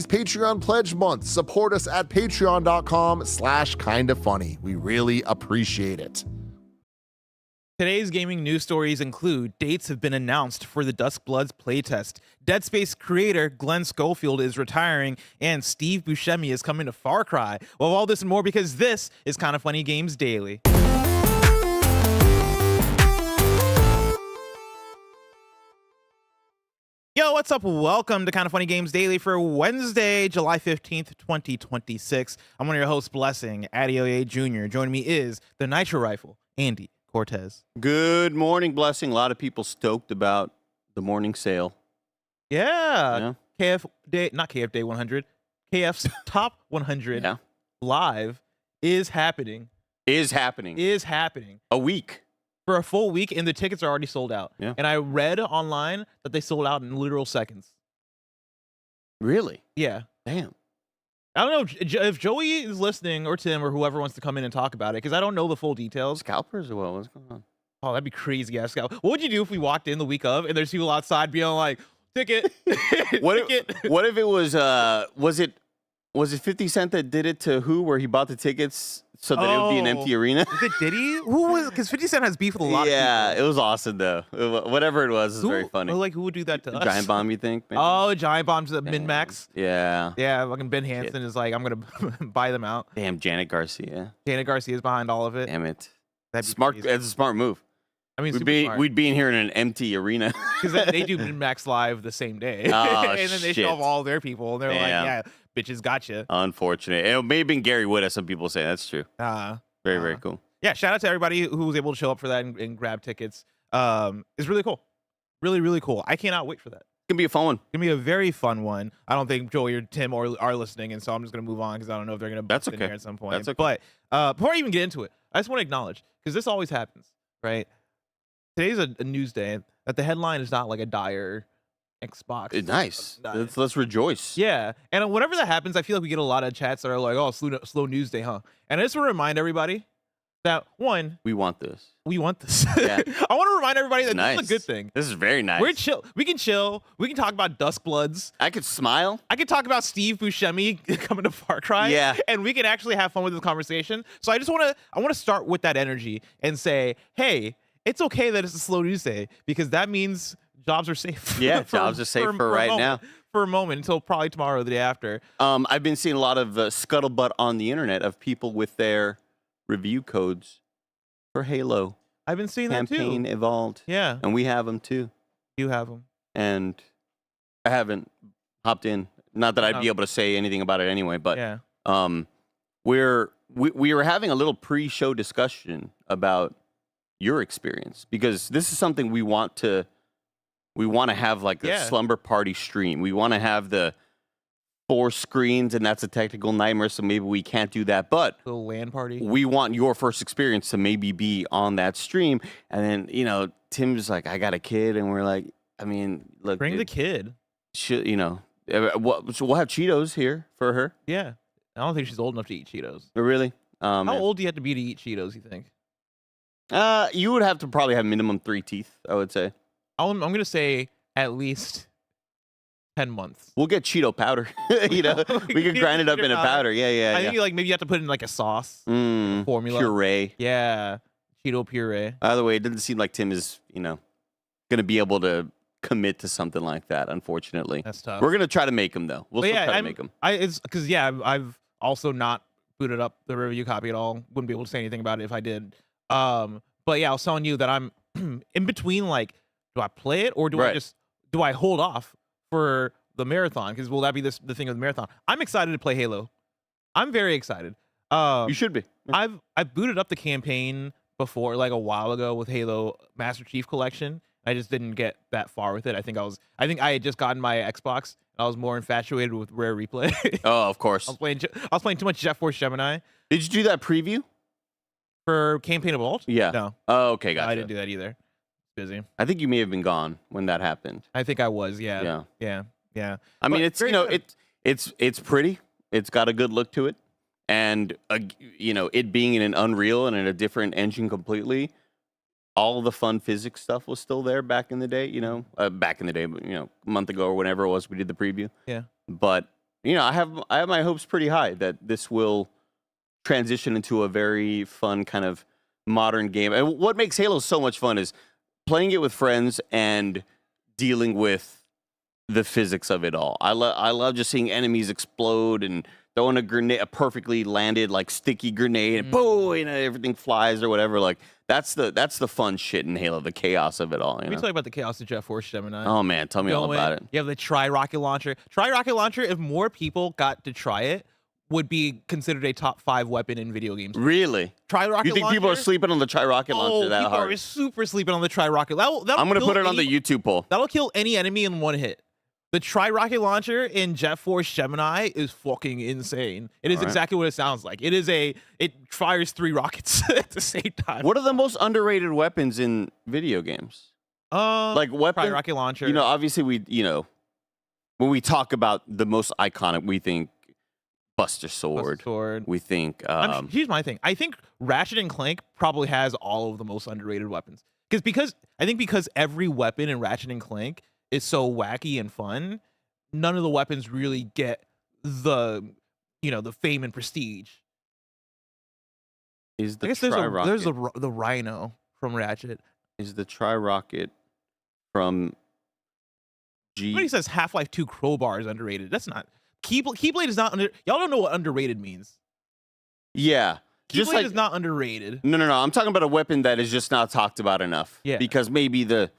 Patreon Pledge Month. Support us at patreon.com/kindafunny. We really appreciate it. Today's gaming news stories include dates have been announced for the Duskbloods playtest, Dead Space creator Glen Schofield is retiring, and Steve Buscemi is coming to Far Cry. Well, all this and more because this is Kinda Funny Games Daily. Yo, what's up? Welcome to Kinda Funny Games Daily for Wednesday, July 15th, 2026. I'm one of your hosts, Blessing, Adioye Jr. Joining me is the Nitro Rifle, Andy Cortez. Good morning, Blessing. A lot of people stoked about the morning sale. Yeah. KF Day, not KF Day 100, KF's Top 100 live is happening. Is happening. A week. For a full week, and the tickets are already sold out. Yeah. And I read online that they sold out in literal seconds. Really? Yeah. Damn. I don't know if Joey is listening or Tim or whoever wants to come in and talk about it, because I don't know the full details. Scalpers or what? What's going on? Oh, that'd be crazy. Yeah, what would you do if we walked in the week of and there's people outside being like, ticket? What if it was it 50 Cent that did it to who, where he bought the tickets so that it would be an empty arena? Is it Diddy? Who was? Because 50 Cent has beef with a lot of people. Yeah, it was awesome though. Whatever it was very funny. Like, who would do that to us? Giant Bomb, you think? Maybe? Oh, Giant Bomb's a min-max. Yeah. Yeah, fucking Ben Hansen is like, I'm going to buy them out. Damn, Janet Garcia. Janet Garcia's behind all of it. Damn it. That'd be Smart. crazy. It's a smart move. I mean, we'd be in here in an empty arena. Because they do min-max live the same day. Oh, and then they show off all their people. And they're like, yeah, bitches gotcha. Unfortunate. It may have been Gary Wood, as some people say. That's true. Very cool. Yeah, shout out to everybody who was able to show up for that and grab tickets. It's really cool. Really, really cool. I cannot wait for that. It's going to be a fun one. It's going to be a very fun one. I don't think Joey or Tim are listening, and so I'm just going to move on because I don't know if they're going to bust in here at some point. That's okay. But before I even get into it, I just want to acknowledge, because this always happens, right? Today's a news day that the headline is not like a dire Xbox. Nice. Let's rejoice. Yeah. And whenever that happens, I feel like we get a lot of chats that are like, oh, slow news day, huh? And I just want to remind everybody that, one, we want this. Yeah. I want to remind everybody that this is a good thing. This is very nice. We're chill. We can chill. We can talk about Duskbloods. I could smile. I could talk about Steve Buscemi coming to Far Cry. Yeah. And we can actually have fun with this conversation. So I want to start with that energy and say, hey, it's okay that it's a slow news day, because that means jobs are safe. Yeah, jobs are safe for right now. For a moment, until probably tomorrow or the day after. I've been seeing a lot of scuttlebutt on the internet of people with their review codes for Halo. I've been seeing that too. Campaign Evolved. Yeah. And we have them too. You have them. And I haven't hopped in. Not that I'd be able to say anything about it anyway, but yeah. we were having a little pre-show discussion about your experience, because this is something we want to have, like a slumber party stream. We want to have the 4 screens, and that's a technical nightmare, so maybe we can't do that. But a little LAN party. We want your first experience to maybe be on that stream. And then, Tim's like, I got a kid, and we're like, I mean, look, bring the kid. So we'll have Cheetos here for her. Yeah. I don't think she's old enough to eat Cheetos. Really? How old do you have to be to eat Cheetos, you think? You would have to probably have minimum 3 teeth, I would say. I'm going to say at least 10 months. We'll get Cheeto powder. We could grind it up in a powder. Yeah. I think maybe you have to put in like a sauce formula. Puree. Yeah. Cheeto puree. By the way, it doesn't seem like Tim is, going to be able to commit to something like that, unfortunately. That's tough. We're going to try to make him, though. We'll still try to make him. It's because, I've also not booted up the review copy at all. Wouldn't be able to say anything about it if I did. But yeah, I was telling you that I'm in between, like, do I play it or do I hold off for the marathon? Because will that be the thing of the marathon? I'm excited to play Halo. I'm very excited. You should be. I've booted up the campaign before, like a while ago, with Halo Master Chief Collection. I just didn't get that far with it. I think I had just gotten my Xbox. And I was more infatuated with Rare Replay. Oh, of course. I was playing too much Jet Force Gemini. Did you do that preview for Campaign Evolved? Yeah. No. Oh, okay, gotcha. No, I didn't do that either. Busy. I think you may have been gone when that happened. I think I was. Yeah. I mean, it's it's pretty. It's got a good look to it, and it being in an Unreal and in a different engine completely. All the fun physics stuff was still there back in the day. But a month ago or whenever it was, we did the preview. Yeah. But I have my hopes pretty high that this will transition into a very fun kind of modern game. And what makes Halo so much fun is playing it with friends and dealing with the physics of it all. I love just seeing enemies explode and throwing a grenade, a perfectly landed like sticky grenade, and boom, everything flies or whatever. Like that's the fun shit in Halo, the chaos of it all. Let me tell you about the chaos of Jet Force Gemini. Oh man, tell me all about it. You have the Tri-Rocket Launcher. Tri-Rocket Launcher, if more people got to try it, would be considered a top 5 weapon in video games. Really? Tri-Rocket You think launcher? people are sleeping on the Tri-Rocket launcher that hard? People are super sleeping on the Tri-Rocket. I'm going to put it on the YouTube poll. That'll kill any enemy in one hit. The Tri-Rocket Launcher in Jet Force Gemini is fucking insane. It is exactly what it sounds like. It fires 3 rockets at the same time. What are the most underrated weapons in video games? Like weapon Tri-Rocket Launcher. Obviously when we talk about the most iconic, we think Buster Sword. We think here's my thing. I think Ratchet and Clank probably has all of the most underrated weapons. Because every weapon in Ratchet and Clank is so wacky and fun, none of the weapons really get the fame and prestige. Is the I guess there's the Rhino from Ratchet. Is the Tri-Rocket from Somebody says Half-Life 2 crowbar is underrated. That's not. Keyblade is not under. Y'all don't know what underrated means. Yeah. Keyblade is not underrated. No. I'm talking about a weapon that is just not talked about enough. Yeah. Because maybe the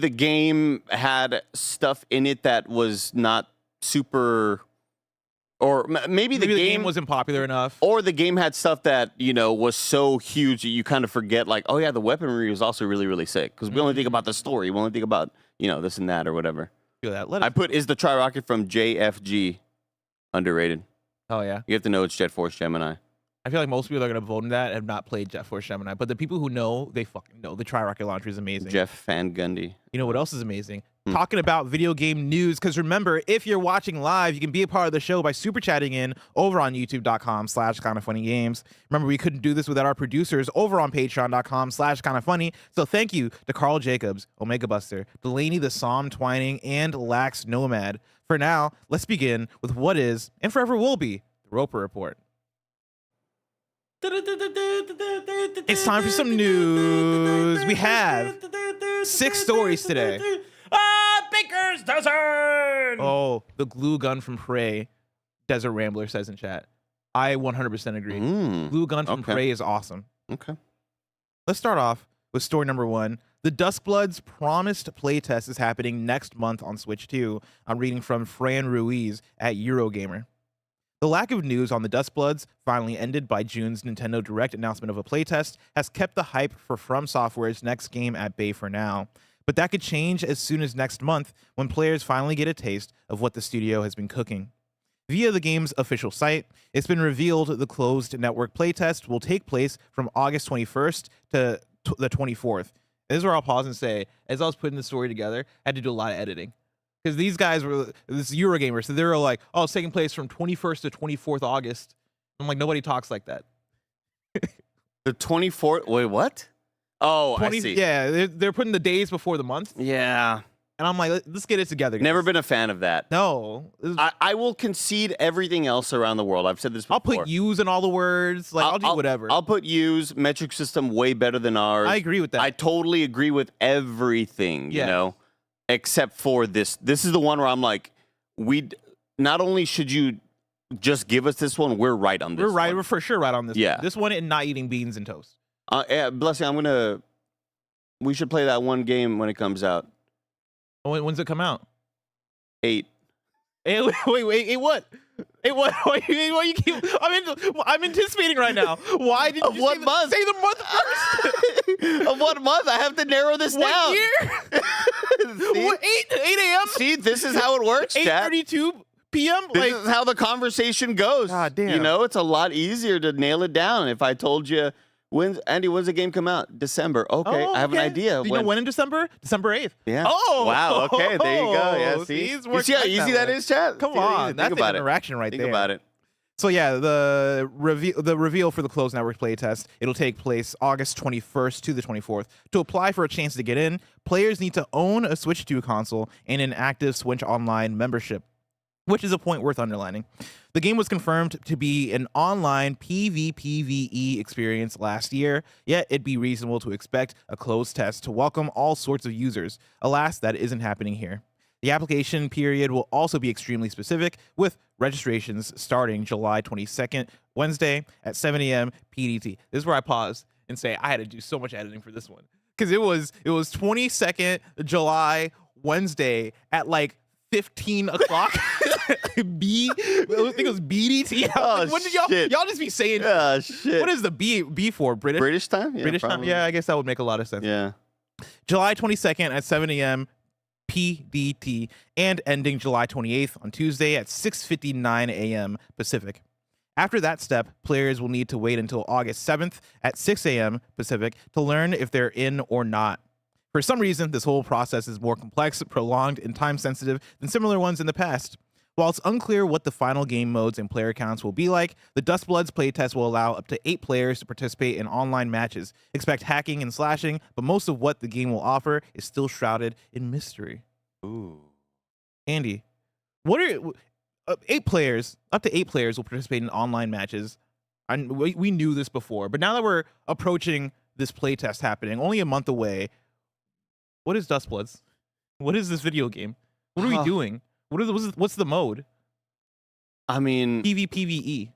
game had stuff in it that was not super, or maybe the game wasn't popular enough, or the game had stuff that was so huge that you kind of forget, like, oh yeah, the weaponry was also really, really sick, because we only think about the story, we only think about this and that or whatever. Is the Tri-Rocket from JFG underrated? Oh yeah, you have to know it's Jet Force Gemini. I feel like most people that are going to vote in that have not played Jet Force Gemini, but the people who know, they fucking know. The Tri-Rocket Launcher is amazing. Jeff Van Gundy. You know what else is amazing? Talking about video game news, because remember, if you're watching live, you can be a part of the show by super chatting in over on youtube.com/kindafunnygames. Remember, we couldn't do this without our producers over on patreon.com/kindafunny. So thank you to Carl Jacobs, Omega Buster, Delaney the Psalm Twining, and Lax Nomad. For now, let's begin with what is, and forever will be, the Roper Report. It's time for some news. We have 6 stories today. Baker's Dozen! Oh, the glue gun from Prey, Desert Rambler says in chat. I 100% agree. Glue gun from Prey is awesome. Okay. Let's start off with story number 1. The Duskbloods promised playtest is happening next month on Switch 2. I'm reading from Fran Ruiz at Eurogamer. The lack of news on the Duskbloods, finally ended by June's Nintendo Direct announcement of a playtest, has kept the hype for FromSoftware's next game at bay for now. But that could change as soon as next month, when players finally get a taste of what the studio has been cooking. Via the game's official site, it's been revealed the closed network playtest will take place from August 21st to the 24th. This is where I'll pause and say, as I was putting the story together, I had to do a lot of editing. Because these guys were, this Eurogamer, so they were like, oh, it's taking place from 21st to 24th August. I'm like, nobody talks like that. The 24th? Wait, what? Oh, I see. Yeah, they're putting the days before the month. Yeah. And I'm like, let's get it together, guys. Never been a fan of that. No. I will concede everything else around the world. I've said this before. I'll put U's in all the words. Like, I'll do whatever. I'll put U's. Metric system way better than ours. I agree with that. I totally agree with everything, except for this. This is the one where I'm like, not only should you just give us this one, we're right on this one. We're for sure right on this one. This one and not eating beans and toast. Blessing, we should play that one game when it comes out. When's it come out? 8. Wait, 8 what? 8 what? Why you keep? I'm anticipating right now. Why did you what month? Say the month first. Of what month? I have to narrow this down. What year? What, 8 a.m. See, this is how it works, chat. 8:32 p.m. This is how the conversation goes. God damn. It's a lot easier to nail it down if I told you. When's the game come out? December. Okay, I have an idea. Do you know when in December? December 8th. Yeah. Oh. Wow. Okay, there you go. Yeah. See, you see how easy that is, chat? Come on, that's an interaction right there. Think about it. So yeah, the reveal for the closed network playtest, it'll take place August 21st to the 24th. To apply for a chance to get in, players need to own a Switch 2 console and an active Switch Online membership. which is a point worth underlining. The game was confirmed to be an online PvPvE experience last year, yet it'd be reasonable to expect a closed test to welcome all sorts of users. Alas, that isn't happening here. The application period will also be extremely specific, with registrations starting July 22nd, Wednesday at 7 a.m. PDT. This is where I pause and say I had to do so much editing for this one, because it was 22nd July, Wednesday at like 15 o'clock. I think it was BDT. Oh, when did shit. y'all just be saying? Shit. What is the B for? British time? Yeah, British time? probably. Yeah, I guess that would make a lot of sense. Yeah. July 22nd at 7 a.m. PDT, and ending July 28th on Tuesday at 6:59 a.m. Pacific. After that step, players will need to wait until August 7th at 6 a.m. Pacific to learn if they're in or not. For some reason, this whole process is more complex, prolonged, and time-sensitive than similar ones in the past. While it's unclear what the final game modes and player counts will be like, the Duskbloods playtest will allow up to 8 players to participate in online matches. Expect hacking and slashing, but most of what the game will offer is still shrouded in mystery. Ooh. Andy, what are 8 players? Up to 8 players will participate in online matches. We knew this before, but now that we're approaching this playtest happening, only a month away, what is Duskbloods? What is this video game? What are we doing? What's the mode? I mean, PvPvE.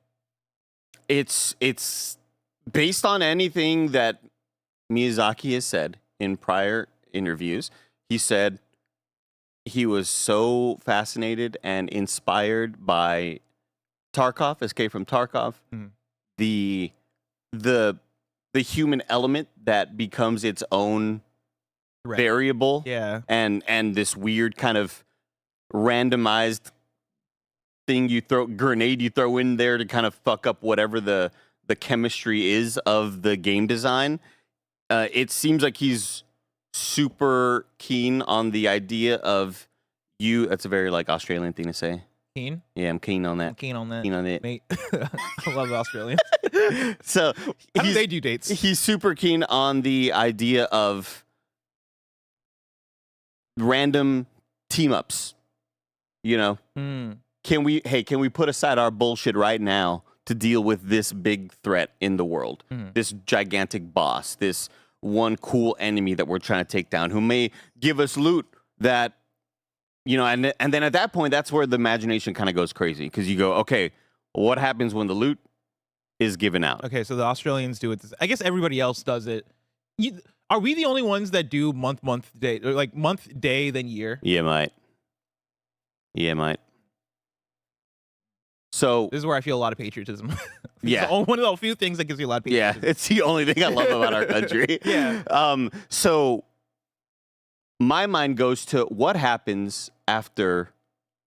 It's based on anything that Miyazaki has said in prior interviews. He said he was so fascinated and inspired by Tarkov, Escape from Tarkov, the human element that becomes its own variable, and this weird kind of randomized grenade you throw in there to kind of fuck up whatever the chemistry is of the game design. It seems like he's super keen on the idea of that's a very like Australian thing to say. Keen? Yeah, I'm keen on that. I'm keen on that. Keen on it. Mate. I love Australians. So how do they do dates? He's super keen on the idea of random team ups. You know, can we put aside our bullshit right now to deal with this big threat in the world, this gigantic boss, this one cool enemy that we're trying to take down, who may give us loot that, you know, and then at that point, that's where the imagination kind of goes crazy, because you go, okay, what happens when the loot is given out? Okay, so the Australians do it. I guess everybody else does it. Are we the only ones that do month, day, or like month, day, then year? Yeah, mate. So this is where I feel a lot of patriotism. Yeah. It's one of the few things that gives me a lot of patriotism. Yeah, it's the only thing I love about our country. Yeah. So my mind goes to what happens after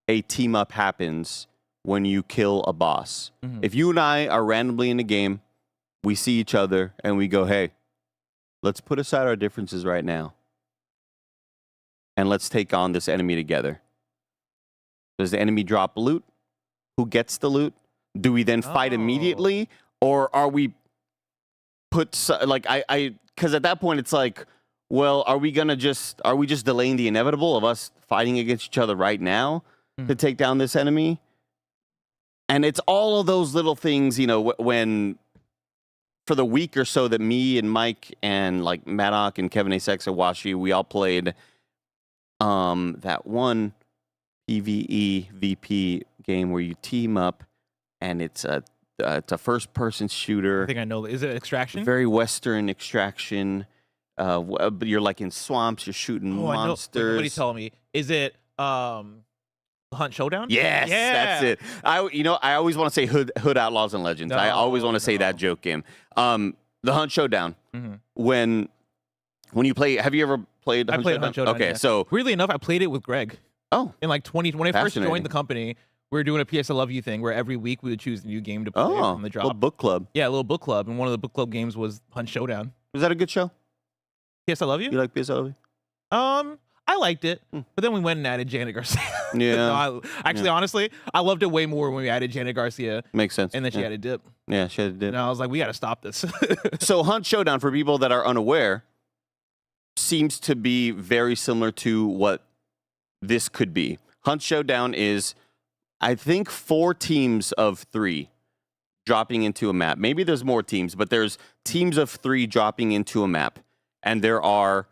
a team up happens when you kill a boss. If you and I are randomly in a game, we see each other and we go, hey, let's put aside our differences right now, and let's take on this enemy together. Does the enemy drop loot? Who gets the loot? Do we then fight immediately? Or are we because at that point it's like, well, are we just delaying the inevitable of us fighting against each other right now to take down this enemy? And it's all of those little things, you know, when for the week or so that me and Mike and like Maddock and Kevin A. Washi, we all played that one PvE VP game where you team up, and it's a first-person shooter. I think I know. Is it Extraction? Very Western Extraction. But you're like in swamps. You're shooting monsters. Somebody tell me. Is it Hunt Showdown? Yes, that's it. I always want to say Hood Outlaws and Legends. I always want to say that joke game. The Hunt Showdown. When you play, have you ever played? I played Hunt Showdown. Okay, so weirdly enough, I played it with Greg. Oh, in like when I first joined the company, we were doing a PS I Love You thing where every week we would choose a new game to play from the drop. Little book club. Yeah, a little book club, and one of the book club games was Hunt Showdown. Was that a good show? PS I Love You? You like PS I Love You? I liked it, but then we went and added Janet Garcia. Yeah. Honestly, I loved it way more when we added Janet Garcia. Makes sense. And then she added Dip. Yeah, she added Dip. And I was like, we got to stop this. So Hunt Showdown, for people that are unaware, seems to be very similar to what this could be. Hunt Showdown is I think 4 teams of 3 dropping into a map. Maybe there's more teams, but there's teams of 3 dropping into a map. And there are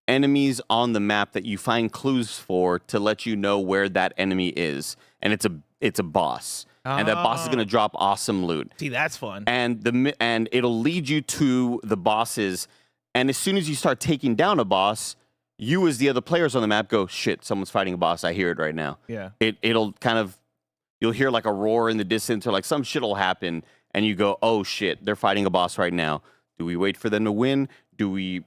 enemies on the map that you find clues for to let you know where that enemy is. And it's a boss. And that boss is going to drop awesome loot. See, that's fun. And it'll lead you to the bosses. And as soon as you start taking down a boss, you as the other players on the map go, shit, someone's fighting a boss. I hear it right now. Yeah. It'll kind of, you'll hear like a roar in the distance or like some shit will happen. And you go, oh shit, they're fighting a boss right now. Do we wait for them to win? Do we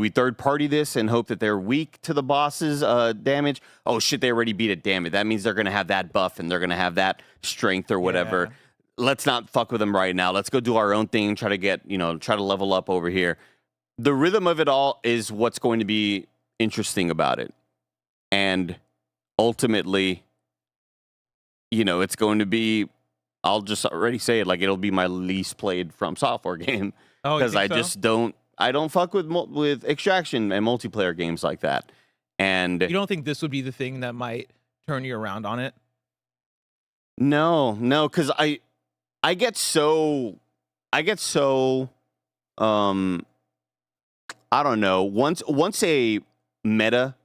third party this and hope that they're weak to the boss's damage? Oh shit, they already beat it. Damn it. That means they're going to have that buff and they're going to have that strength or whatever. Yeah. Let's not fuck with them right now. Let's go do our own thing and try to level up over here. The rhythm of it all is what's going to be interesting about it. And ultimately, it's going to be, I'll just already say it, like it'll be my least played FromSoftware game. Oh, because I don't fuck with extraction and multiplayer games like that. And you don't think this would be the thing that might turn you around on it? No, because I get so I don't know. Once a meta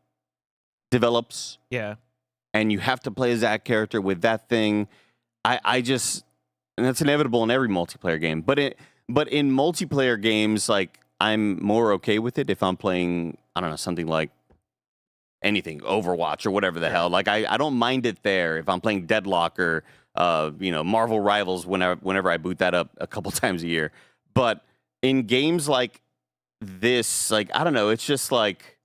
develops, yeah, and you have to play as that character with that thing, I just, and that's inevitable in every multiplayer game. But in multiplayer games, like, I'm more okay with it if I'm playing, I don't know, something like anything, Overwatch or whatever the hell. Like, I don't mind it there if I'm playing Deadlock or Marvel Rivals whenever I boot that up a couple times a year. But in games like this, like, I don't know, it's just like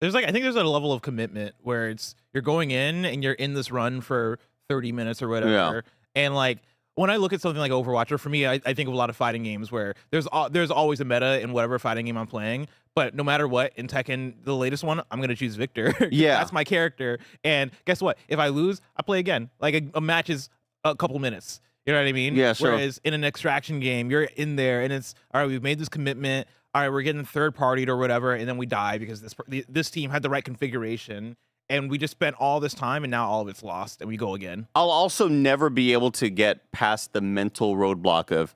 I think there's a level of commitment where you're going in and you're in this run for 30 minutes or whatever. Yeah. And like, when I look at something like Overwatch, or for me, I think of a lot of fighting games where there's always a meta in whatever fighting game I'm playing. But no matter what, in Tekken, the latest one, I'm going to choose Victor. Yeah. That's my character. And guess what? If I lose, I play again. Like, a match is a couple minutes. You know what I mean? Yeah, sure. Whereas in an extraction game, you're in there, and it's, all right, we've made this commitment. All right, we're getting third-partied or whatever, and then we die because this team had the right configuration. And we just spent all this time, and now all of it's lost, and we go again. I'll also never be able to get past the mental roadblock of,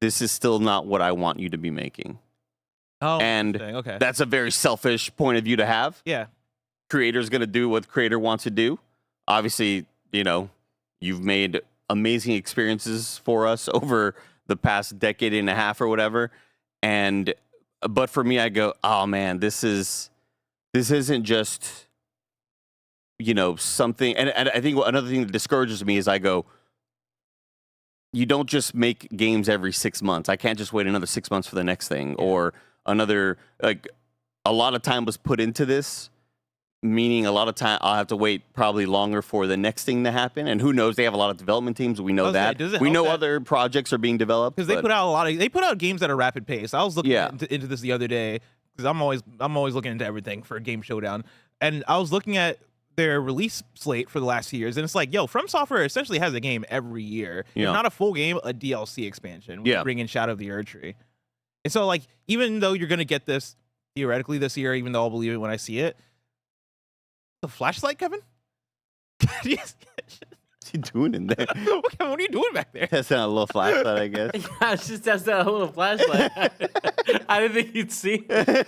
this is still not what I want you to be making. Oh, and okay. That's a very selfish point of view to have. Yeah. Creator's going to do what creator wants to do. Obviously, you've made amazing experiences for us over the past decade and a half or whatever. But for me, I go, oh man, this isn't just something. And I think another thing that discourages me is I go, you don't just make games every 6 months. I can't just wait another 6 months for the next thing. Yeah. Or another, like, a lot of time was put into this, meaning a lot of time I'll have to wait probably longer for the next thing to happen. And who knows? They have a lot of development teams. We know that. We know other projects are being developed. Because they put out games at a rapid pace. I was looking into this the other day because I'm always looking into everything for a Game Showdown. And I was looking at their release slate for the last few years, and it's like, FromSoftware essentially has a game every year. Yeah. If not a full game, a DLC expansion. We bring in Shadow of the Erdtree. And so, like, even though you're gonna get this theoretically this year, even though I'll believe it when I see it, the flashlight, Kevin? What's he doing in there? What are you doing back there? Testing a little flashlight, I guess. I was just testing a little flashlight. I didn't think you'd see it.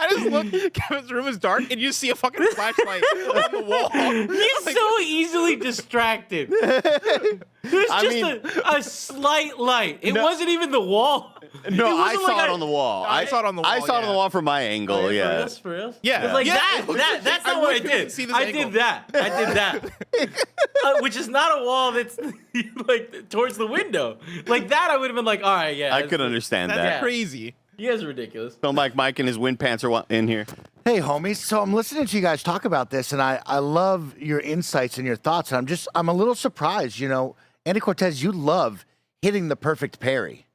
I just look, Kevin's room is dark, and you see a fucking flashlight on the wall. He's so easily distracted. There's just a slight light. It wasn't even the wall. No, I saw it on the wall. I saw it on the wall. I saw it on the wall from my angle. Yeah. For real? Yeah. Like that's not what I did. I did that. Which is not a wall that's like towards the window. Like that, I would have been like, all right, yeah. I could understand that. That's crazy. You guys are ridiculous. So Mike and his wind pants are in here. Hey, homies. So I'm listening to you guys talk about this, and I love your insights and your thoughts. And I'm a little surprised. Andy Cortez, you love hitting the perfect parry.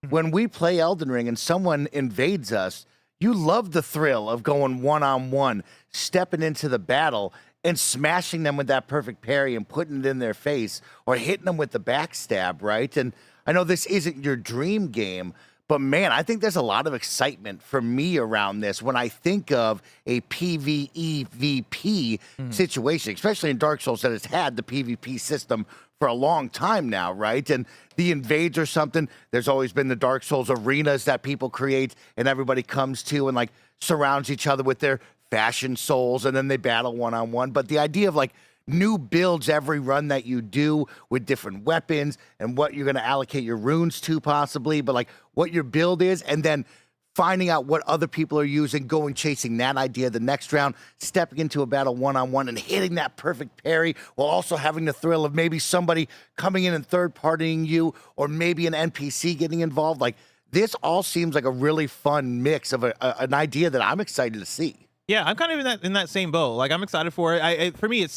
When we play Elden Ring and someone invades us, you love the thrill of going one-on-one, stepping into the battle, and smashing them with that perfect parry and putting it in their face or hitting them with the backstab, right? And I know this isn't your dream game, But man, I think there's a lot of excitement for me around this when I think of a PvEVP situation, especially in Dark Souls that has had the PvP system for a long time now, right? And the invades or something, there's always been the Dark Souls arenas that people create and everybody comes to and like surrounds each other with their fashion souls and then they battle one-on-one. But the idea of like new builds every run that you do with different weapons and what you're going to allocate your runes to possibly, but like what your build is, and then finding out what other people are using, going chasing that idea the next round, stepping into a battle one-on-one and hitting that perfect parry while also having the thrill of maybe somebody coming in and third-partying you or maybe an NPC getting involved. Like this all seems like a really fun mix of an idea that I'm excited to see. Yeah, I'm kind of in that same boat. Like I'm excited for it. For me, it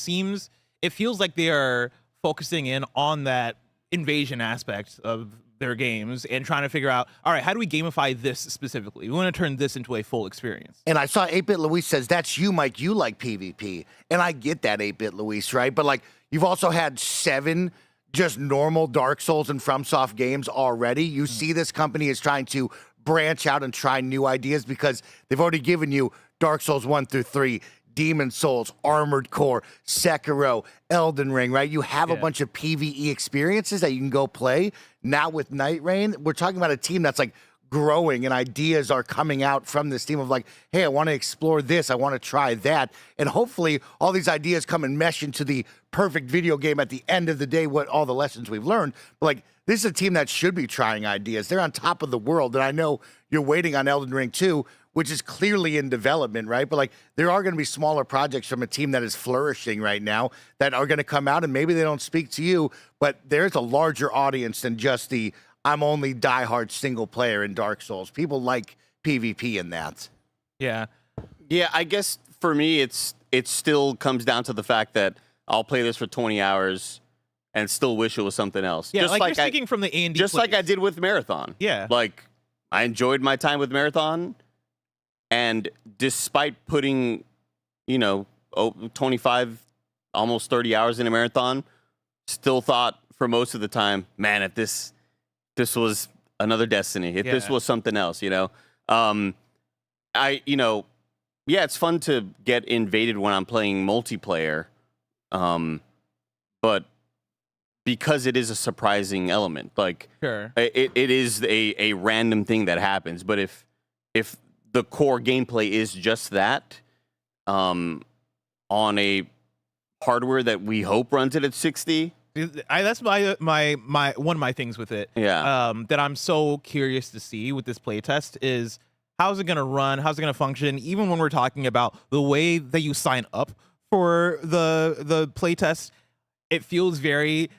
feels like they are focusing in on that invasion aspect of their games and trying to figure out, all right, how do we gamify this specifically? We want to turn this into a full experience. And I saw 8-Bit Luis says, that's you, Mike. You like PvP. And I get that, 8-Bit Luis, right? But like you've also had 7 just normal Dark Souls and FromSoft games already. You see this company is trying to branch out and try new ideas because they've already given you Dark Souls 1 through 3, Demon Souls, Armored Core, Sekiro, Elden Ring, right? You have a bunch of PvE experiences that you can go play. Now with Night Rain, we're talking about a team that's like growing and ideas are coming out from this team of like, hey, I want to explore this. I want to try that. And hopefully all these ideas come and mesh into the perfect video game at the end of the day, what all the lessons we've learned. But like, this is a team that should be trying ideas. They're on top of the world. And I know you're waiting on Elden Ring 2, which is clearly in development, right? But like, there are going to be smaller projects from a team that is flourishing right now that are going to come out and maybe they don't speak to you, but there's a larger audience than just the I'm only diehard single player in Dark Souls. People like PvP in that. Yeah. Yeah, I guess for me, it still comes down to the fact that I'll play this for 20 hours and still wish it was something else. Yeah, just like you're speaking from the A&D just place. like I did with Marathon. Yeah. Like, I enjoyed my time with Marathon, and despite putting, 25, almost 30 hours in a Marathon, still thought for most of the time, man, if this was another Destiny, if this was something else, it's fun to get invaded when I'm playing multiplayer, but because it is a surprising element, like it is a random thing that happens. But if the core gameplay is just that, on a hardware that we hope runs it at 60. That's my one of my things with it. Yeah. That I'm so curious to see with this playtest is how's it gonna run? How's it gonna function? Even when we're talking about the way that you sign up for the playtest, it feels very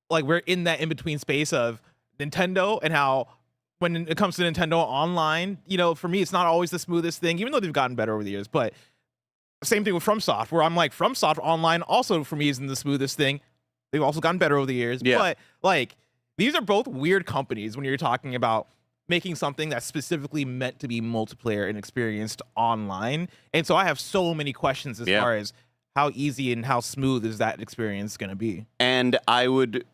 like we're in that in-between space of Nintendo and how when it comes to Nintendo Online, for me, it's not always the smoothest thing, even though they've gotten better over the years. But same thing with FromSoft, where I'm like, FromSoft Online also for me isn't the smoothest thing. They've also gotten better over the years. Yeah. But like, these are both weird companies when you're talking about making something that's specifically meant to be multiplayer and experienced online. And so I have so many questions as far as how easy and how smooth is that experience going to be. And I would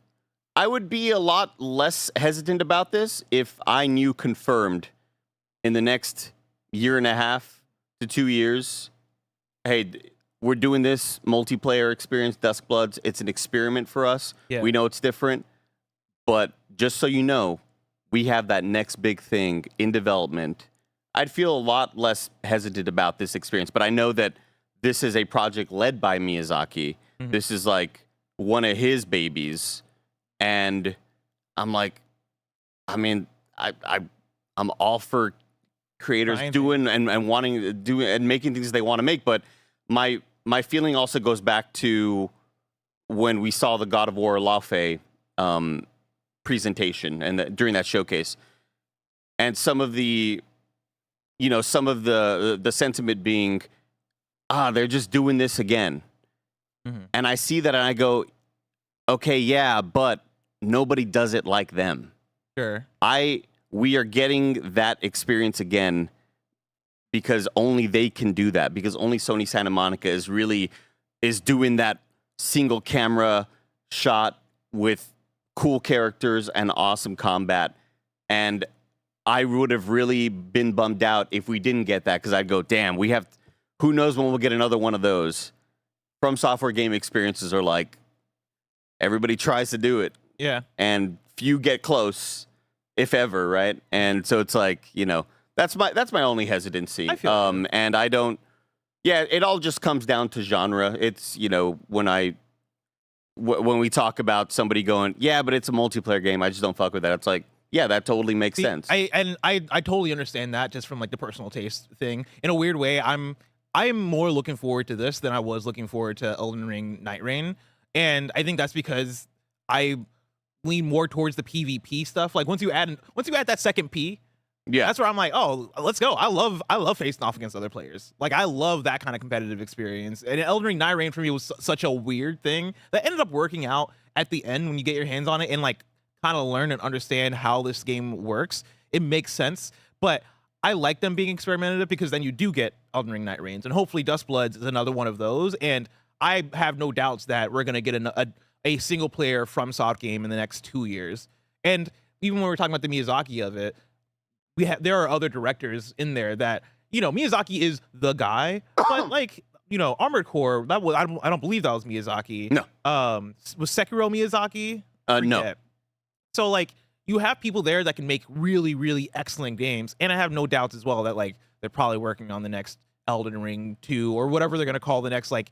be a lot less hesitant about this if I knew confirmed in the next 1.5 to 2 years, hey, we're doing this multiplayer experience, Duskbloods. It's an experiment for us. Yeah. We know it's different, but just so you know, we have that next big thing in development. I'd feel a lot less hesitant about this experience, but I know that this is a project led by Miyazaki. Mm-hmm. This is like one of his babies. And I'm like, I'm all for creators doing and wanting to do and making things they want to make. But my feeling also goes back to when we saw the God of War Laufey presentation and during that showcase, and some of the sentiment being, they're just doing this again. Mm-hmm. And I see that and I go, okay, yeah, but nobody does it like them. Sure. We are getting that experience again because only they can do that, because only Sony Santa Monica is doing that single camera shot with cool characters and awesome combat. And I would have really been bummed out if we didn't get that, because I'd go, damn, we have. Who knows when we'll get another one of those? From Software game experiences are like, everybody tries to do it. Yeah. And few get close, if ever, right? And so it's like, you know, that's my only hesitancy. I feel and I don't. Yeah, it all just comes down to genre. It's, you know, when we talk about somebody going, yeah, but it's a multiplayer game, I just don't fuck with that. It's like, yeah, that totally makes sense. I totally understand that, just from like the personal taste thing. In a weird way, I'm more looking forward to this than I was looking forward to Elden Ring Night Rain. And I think that's because I lean more towards the PvP stuff. Like once you add that second P, yeah, that's where I'm like, oh, let's go. I love facing off against other players. Like I love that kind of competitive experience. And Elden Ring Night Rain for me was such a weird thing that ended up working out at the end when you get your hands on it and like kind of learn and understand how this game works. It makes sense, but I like them being experimentative because then you do get Elden Ring Night Rains, and hopefully Duskbloods is another one of those. And I have no doubts that we're gonna get a single player FromSoft game in the next 2 years. And even when we're talking about the Miyazaki of it, there are other directors in there that, you know, Miyazaki is the guy, but like, you know, Armored Core, that was I don't believe that was Miyazaki. No. Was Sekiro Miyazaki? No. So like you have people there that can make really, really excellent games, and I have no doubts as well that like they're probably working on the next Elden Ring 2 or whatever they're gonna call the next like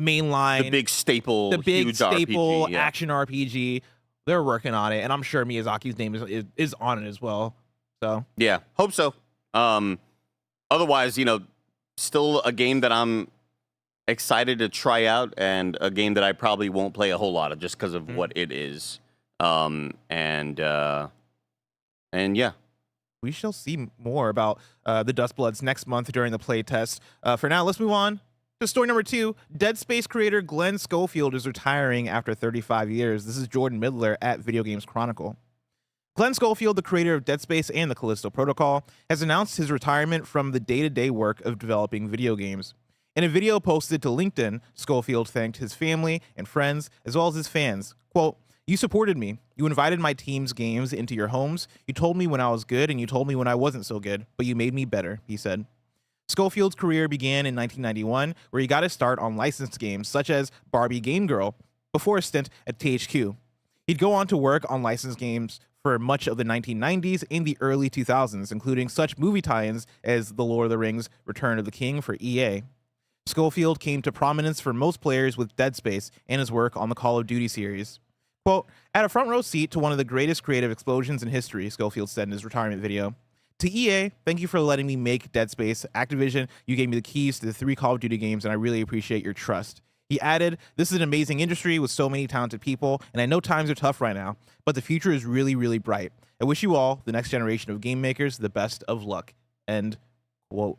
mainline, the big staple huge RPG, yeah. action RPG. They're working on it, and I'm sure Miyazaki's name is on it as well. So yeah, hope so. Otherwise, you know, still a game that I'm excited to try out, and a game that I probably won't play a whole lot of just because of what it is. And yeah, we shall see more about the Duskbloods next month during the playtest. For now, let's move on to story number 2. Dead Space creator Glen Schofield is retiring after 35 years. This is Jordan Middler at Video Games Chronicle. Glen Schofield, the creator of Dead Space and the Callisto Protocol, has announced his retirement from the day-to-day work of developing video games. In a video posted to LinkedIn, Schofield thanked his family and friends, as well as his fans. Quote, "You supported me. You invited my team's games into your homes. You told me when I was good, and you told me when I wasn't so good, but you made me better," he said. Schofield's career began in 1991, where he got his start on licensed games such as Barbie Game Girl, before a stint at THQ. He'd go on to work on licensed games for much of the 1990s and the early 2000s, including such movie tie-ins as The Lord of the Rings: Return of the King for EA. Schofield came to prominence for most players with Dead Space and his work on the Call of Duty series. Quote, "I had a front row seat to one of the greatest creative explosions in history," Schofield said in his retirement video. "To EA, thank you for letting me make Dead Space. Activision, you gave me the keys to the 3 Call of Duty games, and I really appreciate your trust." He added, "This is an amazing industry with so many talented people, and I know times are tough right now, but the future is really, really bright. I wish you all, the next generation of game makers, the best of luck." End quote.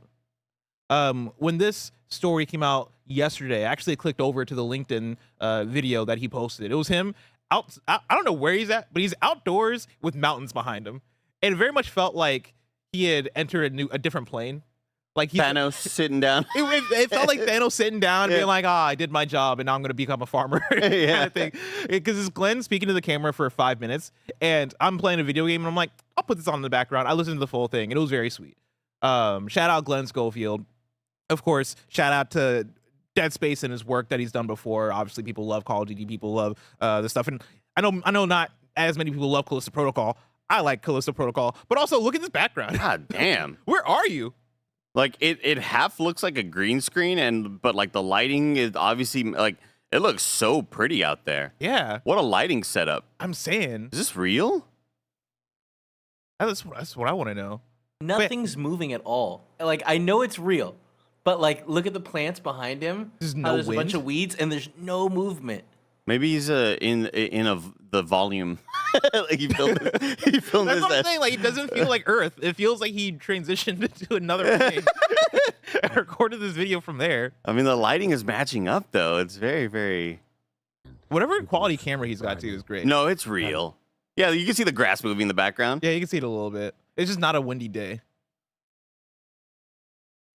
When this story came out yesterday, I actually clicked over to the LinkedIn video that he posted. It was him out. I don't know where he's at, but he's outdoors with mountains behind him. And it very much felt like he had entered a different plane. Like Thanos sitting down. It felt like Thanos sitting down and being like, I did my job and now I'm going to become a farmer. Yeah. Kind of thing. Because it's Glenn speaking to the camera for 5 minutes and I'm playing a video game and I'm like, I'll put this on in the background. I listened to the full thing and it was very sweet. Shout out Glen Schofield. Of course, shout out to Dead Space and his work that he's done before. Obviously, people love Call of Duty. People love the stuff. And I know not as many people love Callisto Protocol. I like Callisto Protocol. But also, look at this background. God damn. Where are you? Like it half looks like a green screen, but like the lighting is obviously like it looks so pretty out there. Yeah. What a lighting setup. I'm saying. Is this real? That's what I want to know. Nothing's moving at all. Like I know it's real, but like look at the plants behind him. There's no there's wind. a bunch of weeds and there's no movement. Maybe he's in the volume. Like he filmed That's what I'm saying. Like it doesn't feel like Earth. It feels like he transitioned into another plane. I recorded this video from there. I mean, the lighting is matching up though. It's very, very. Whatever quality camera he's got too is great. No, it's real. Yeah, you can see the grass moving in the background. Yeah, you can see it a little bit. It's just not a windy day.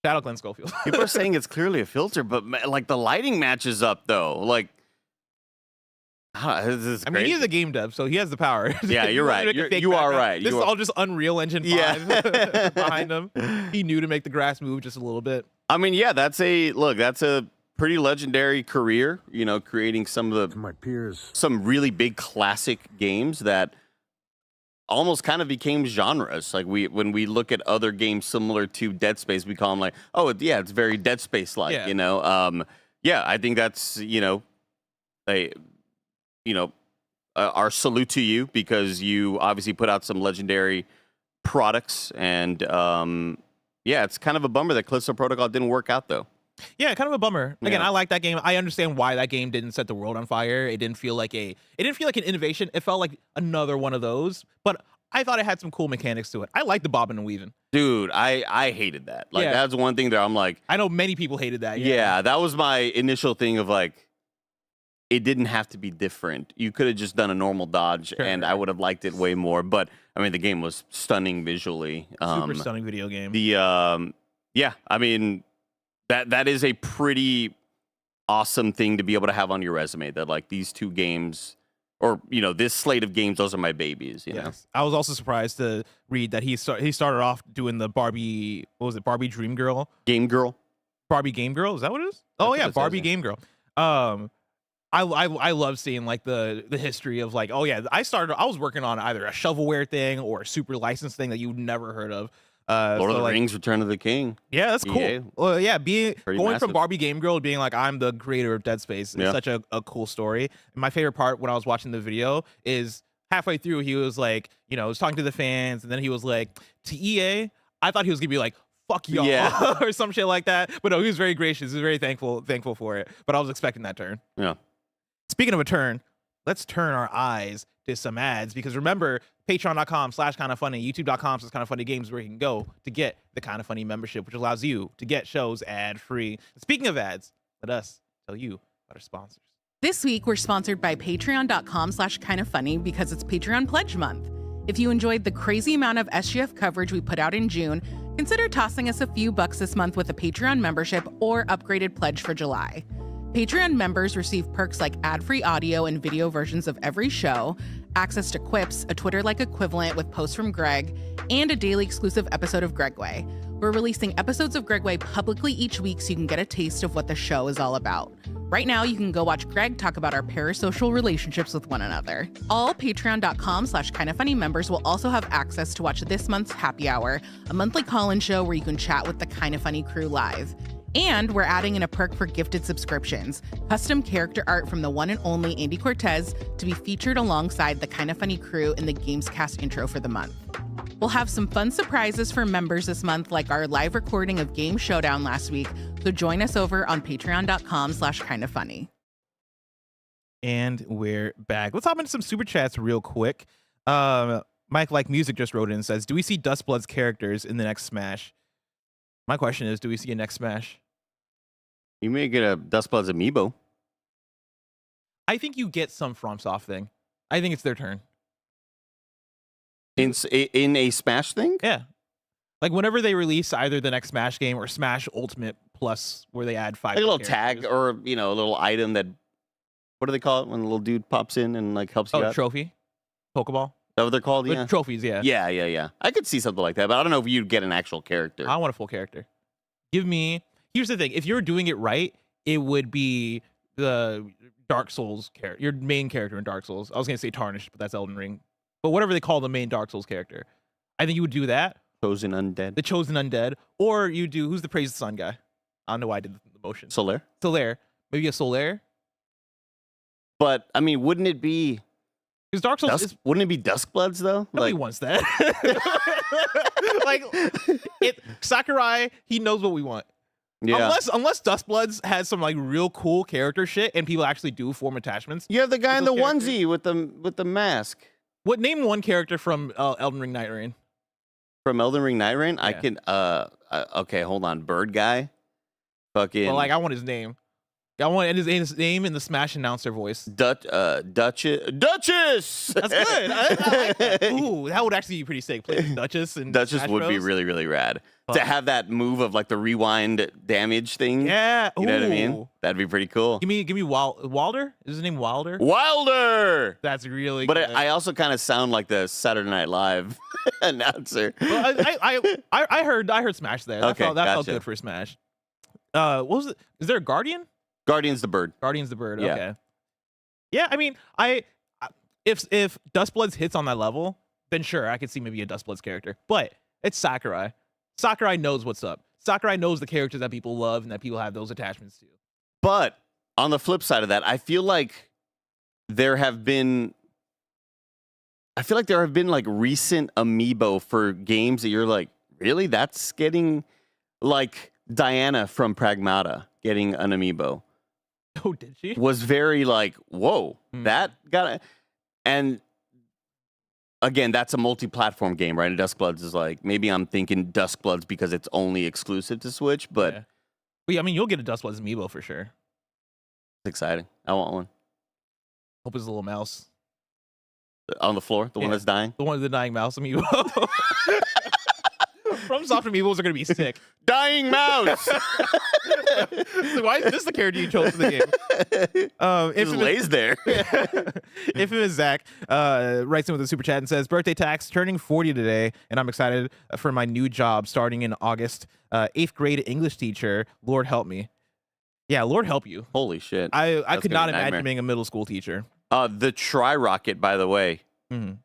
Shout out Glen Schofield. People are saying it's clearly a filter, but like the lighting matches up though. Like This is I mean, crazy. he's a game dev, so he has the power. Yeah, you're right. You are right. This is all just Unreal Engine 5 behind him. He knew to make the grass move just a little bit. I mean, yeah, that's a pretty legendary career, you know, creating some of some really big classic games that almost kind of became genres. Like when we look at other games similar to Dead Space, we call them like, oh yeah, it's very Dead Space like, you know. Yeah, I think that's, you know, our salute to you, because you obviously put out some legendary products, and yeah, it's kind of a bummer that Callisto Protocol didn't work out though. Yeah, kind of a bummer. Again, I like that game. I understand why that game didn't set the world on fire. It didn't feel like an innovation. It felt like another one of those, but I thought it had some cool mechanics to it. I like the bobbing and weaving. Dude, I hated that. Like, that's one thing that I'm like, I know many people hated that. Yeah, that was my initial thing of like, it didn't have to be different. You could have just done a normal dodge, and I would have liked it way more. But I mean, the game was stunning visually. Super stunning video game. Yeah, I mean, that is a pretty awesome thing to be able to have on your resume. That like these two games, or you know, this slate of games, those are my babies. You know, I was also surprised to read that he started off doing the Barbie. What was it? Barbie Dream Girl. Game Girl. Barbie Game Girl. Is that what it is? Oh yeah, Barbie Game Girl. I love seeing like the history of like, oh yeah, I was working on either a shovelware thing or a super licensed thing that you've never heard of. Lord of the Rings, Return of the King. Yeah, that's cool. Well, yeah, going massive. from Barbie Game Girl to being like, I'm the creator of Dead Space is such a cool story. And my favorite part when I was watching the video is halfway through, he was like, you know, he was talking to the fans, and then he was like, to EA, I thought he was gonna be like, fuck y'all, or some shit like that. But no, he was very gracious. He was very thankful for it. But I was expecting that turn. Yeah. Speaking of a turn, let's turn our eyes to some ads, because remember, patreon.com/kindoffunny, youtube.com/kindoffunnygames, where you can go to get the Kind of Funny membership, which allows you to get shows ad-free. Speaking of ads, let us tell you about our sponsors. This week, we're sponsored by patreon.com/kindoffunny, because it's Patreon Pledge Month. If you enjoyed the crazy amount of SGF coverage we put out in June, consider tossing us a few bucks this month with a Patreon membership or upgraded pledge for July. Patreon members receive perks like ad-free audio and video versions of every show, access to Quips, a Twitter-like equivalent with posts from Greg, and a daily exclusive episode of Gregway. We're releasing episodes of Gregway publicly each week so you can get a taste of what the show is all about. Right now, you can go watch Greg talk about our parasocial relationships with one another. All patreon.com/kindoffunny members will also have access to watch this month's Happy Hour, a monthly call-in show where you can chat with the Kind of Funny crew live. And we're adding in a perk for gifted subscriptions, custom character art from the one and only Andy Cortez to be featured alongside the Kind of Funny crew in the Gamescast intro for the month. We'll have some fun surprises for members this month, like our live recording of Game Showdown last week, so join us over on patreon.com/kindoffunny. And we're back. Let's hop into some super chats real quick. Mike Like Music just wrote in and says, do we see Duskbloods characters in the next Smash? My question is, do we see a next Smash? You may get a Duskbloods amiibo. I think you get some FromSoft thing. I think it's their turn. In a Smash thing? Yeah. Like whenever they release either the next Smash game or Smash Ultimate Plus, where they add 5 like a little tag or, you know, a little item that, what do they call it when the little dude pops in and like helps you out? Trophy. Pokeball. Is that what they're called? Yeah. Trophies, yeah. Yeah. I could see something like that, but I don't know if you'd get an actual character. I want a full character. Give me... Here's the thing. If you're doing it right, it would be the Dark Souls character, your main character in Dark Souls. I was going to say Tarnished, but that's Elden Ring. But whatever they call the main Dark Souls character. I think you would do that. Chosen Undead. The Chosen Undead. Or you do... Who's the Praise the Sun guy? I don't know why I did the motion. Solaire. Maybe a Solaire? But, I mean, wouldn't it be... Because Dark Souls wouldn't it be Duskbloods though? Nobody wants that. Sakurai, he knows what we want. Yeah. Unless Duskbloods has some like real cool character shit and people actually do form attachments. You have the guy in the onesie with the mask. Name one character from Elden Ring Night Rain. From Elden Ring Night Rain? Yeah. I can okay, hold on. Bird guy. Fucking Well, like I want his name. I want his name in the Smash announcer voice. Duchess. That's good. I like that. Ooh, that would actually be pretty sick. Play the Duchess and Duchess Smash would be Bros. really, really rad. Fuck. To have that move of like the rewind damage thing. Yeah. You know what I mean? Ooh. That'd be pretty cool. Give me Wilder. Is his name Wilder? Wilder. That's really. But good. I also kind of sound like the Saturday Night Live announcer. Well, I heard Smash there. That Okay, felt gotcha. good for Smash. What was it? Is there a Guardian? Guardian's the bird. Guardian's the bird. Yeah. Okay. Yeah, I mean, if Duskbloods hits on that level, then sure, I could see maybe a Duskbloods character. But it's Sakurai. Sakurai knows what's up. Sakurai knows the characters that people love and that people have those attachments to. But on the flip side of that, I feel like there have been like recent amiibo for games that you're like, really? That's getting like Diana from Pragmata getting an amiibo. Oh, did she? Was very like, whoa, that got it. And again, that's a multi-platform game, right? And Duskbloods is like, maybe I'm thinking Duskbloods because it's only exclusive to Switch, but Yeah. But yeah, I mean, you'll get a Duskbloods amiibo for sure. it's exciting. I want one. Hope it's a little mouse. On the floor, the one Yeah. that's dying. The one with the dying mouse amiibo. FromSoft amiibos are gonna be sick. Dying mouse! So why is this the character you chose for the game? Just lays there. Infamous Zach writes in with a super chat and says, birthday tax, turning 40 today, and I'm excited for my new job starting in August. 8th grade English teacher. Lord help me. Yeah, Lord help you. Holy shit. I That's could gonna not be a imagine nightmare. being a middle school teacher. The Tri-Rocket, by the way, Mhm.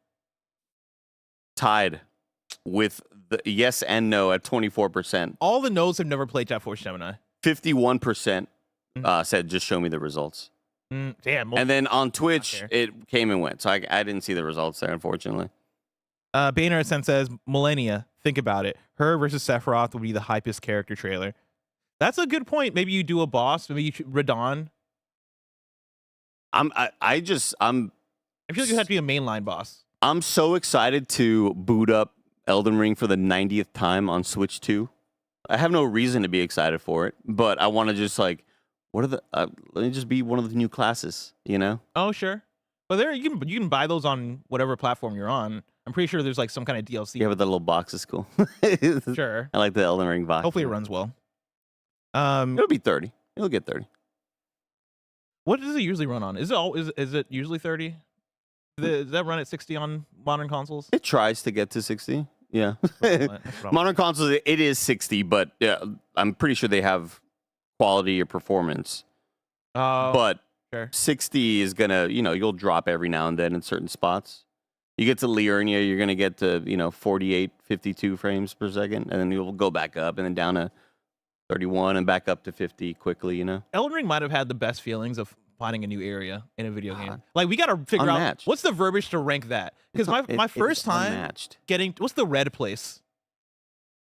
tied with the yes and no at 24%. All the nodes have never played Chat Force Gemini. 51% said, just show me the results. Damn. And then on Twitch, there. it came and went. So I didn't see the results there, unfortunately. Boehner says, Millennia, think about it. Her versus Sephiroth would be the hypest character trailer. That's a good point. Maybe you do a boss. Maybe you Radon. I feel like you have to be a mainline boss. I'm so excited to boot up Elden Ring for the 90th time on Switch 2. I have no reason to be excited for it, but I want to just like, what are the? Let me just be one of the new classes, you know? Oh, sure. But there you can buy those on whatever platform you're on. I'm pretty sure there's like some kind of DLC. Yeah, but the little box is cool. Sure. I like the Elden Ring box. Hopefully it runs well. It'll be 30. It'll get 30. What does it usually run on? Is it usually 30? Does that run at 60 on modern consoles? It tries to get to 60. Yeah. That's what I'm- Modern consoles, it is 60, but yeah, I'm pretty sure they have quality or performance. But sure. 60 is gonna, you'll drop every now and then in certain spots. You get to Liurnia, you're gonna get to, 48, 52 frames per second, and then you'll go back up and then down to 31 and back up to 50 quickly, Elden Ring might have had the best feelings of finding a new area in a video game. Like we got to figure out Unmatched. what's the verbiage to rank that. Because my first time unmatched. getting what's the red place?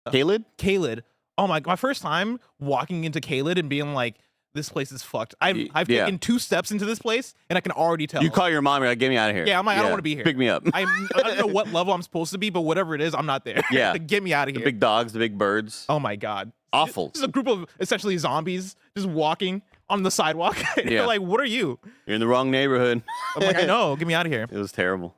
Caelid? Caelid. Oh my first time walking into Caelid and being like, this place is fucked. I've Yeah. taken 2 steps into this place and I can already tell. You call your mom, you're like, get me out of here. Yeah, I'm like, I don't want to be here. Pick me up. I don't know what level I'm supposed to be, but whatever it is, I'm not there. Yeah. Get me out of The here. big dogs, the big birds. Oh my god. Awful. This is a group of essentially zombies just walking on the sidewalk. And Yeah. you're like, what are you? You're in the wrong neighborhood. I'm like, I know. Get me out of here. It was terrible.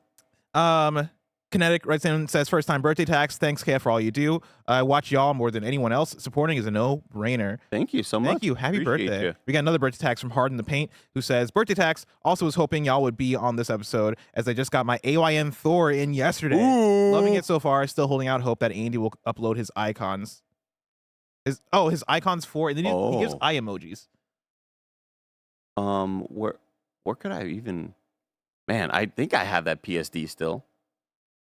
Kinetic writes in and says, first time birthday tax. Thanks, KF, for all you do. I watch y'all more than anyone else. Supporting is a no-brainer. Thank you so much. Thank you. Happy Appreciate birthday. you. We got another birthday tax from Harden the Paint, who says, birthday tax. Also was hoping y'all would be on this episode as I just got my AYN Thor in yesterday. Ooh. Loving it so far. Still holding out hope that Andy will upload his icons. His icons for, and then he gives eye emojis. Where could I even? Man, I think I have that PSD still.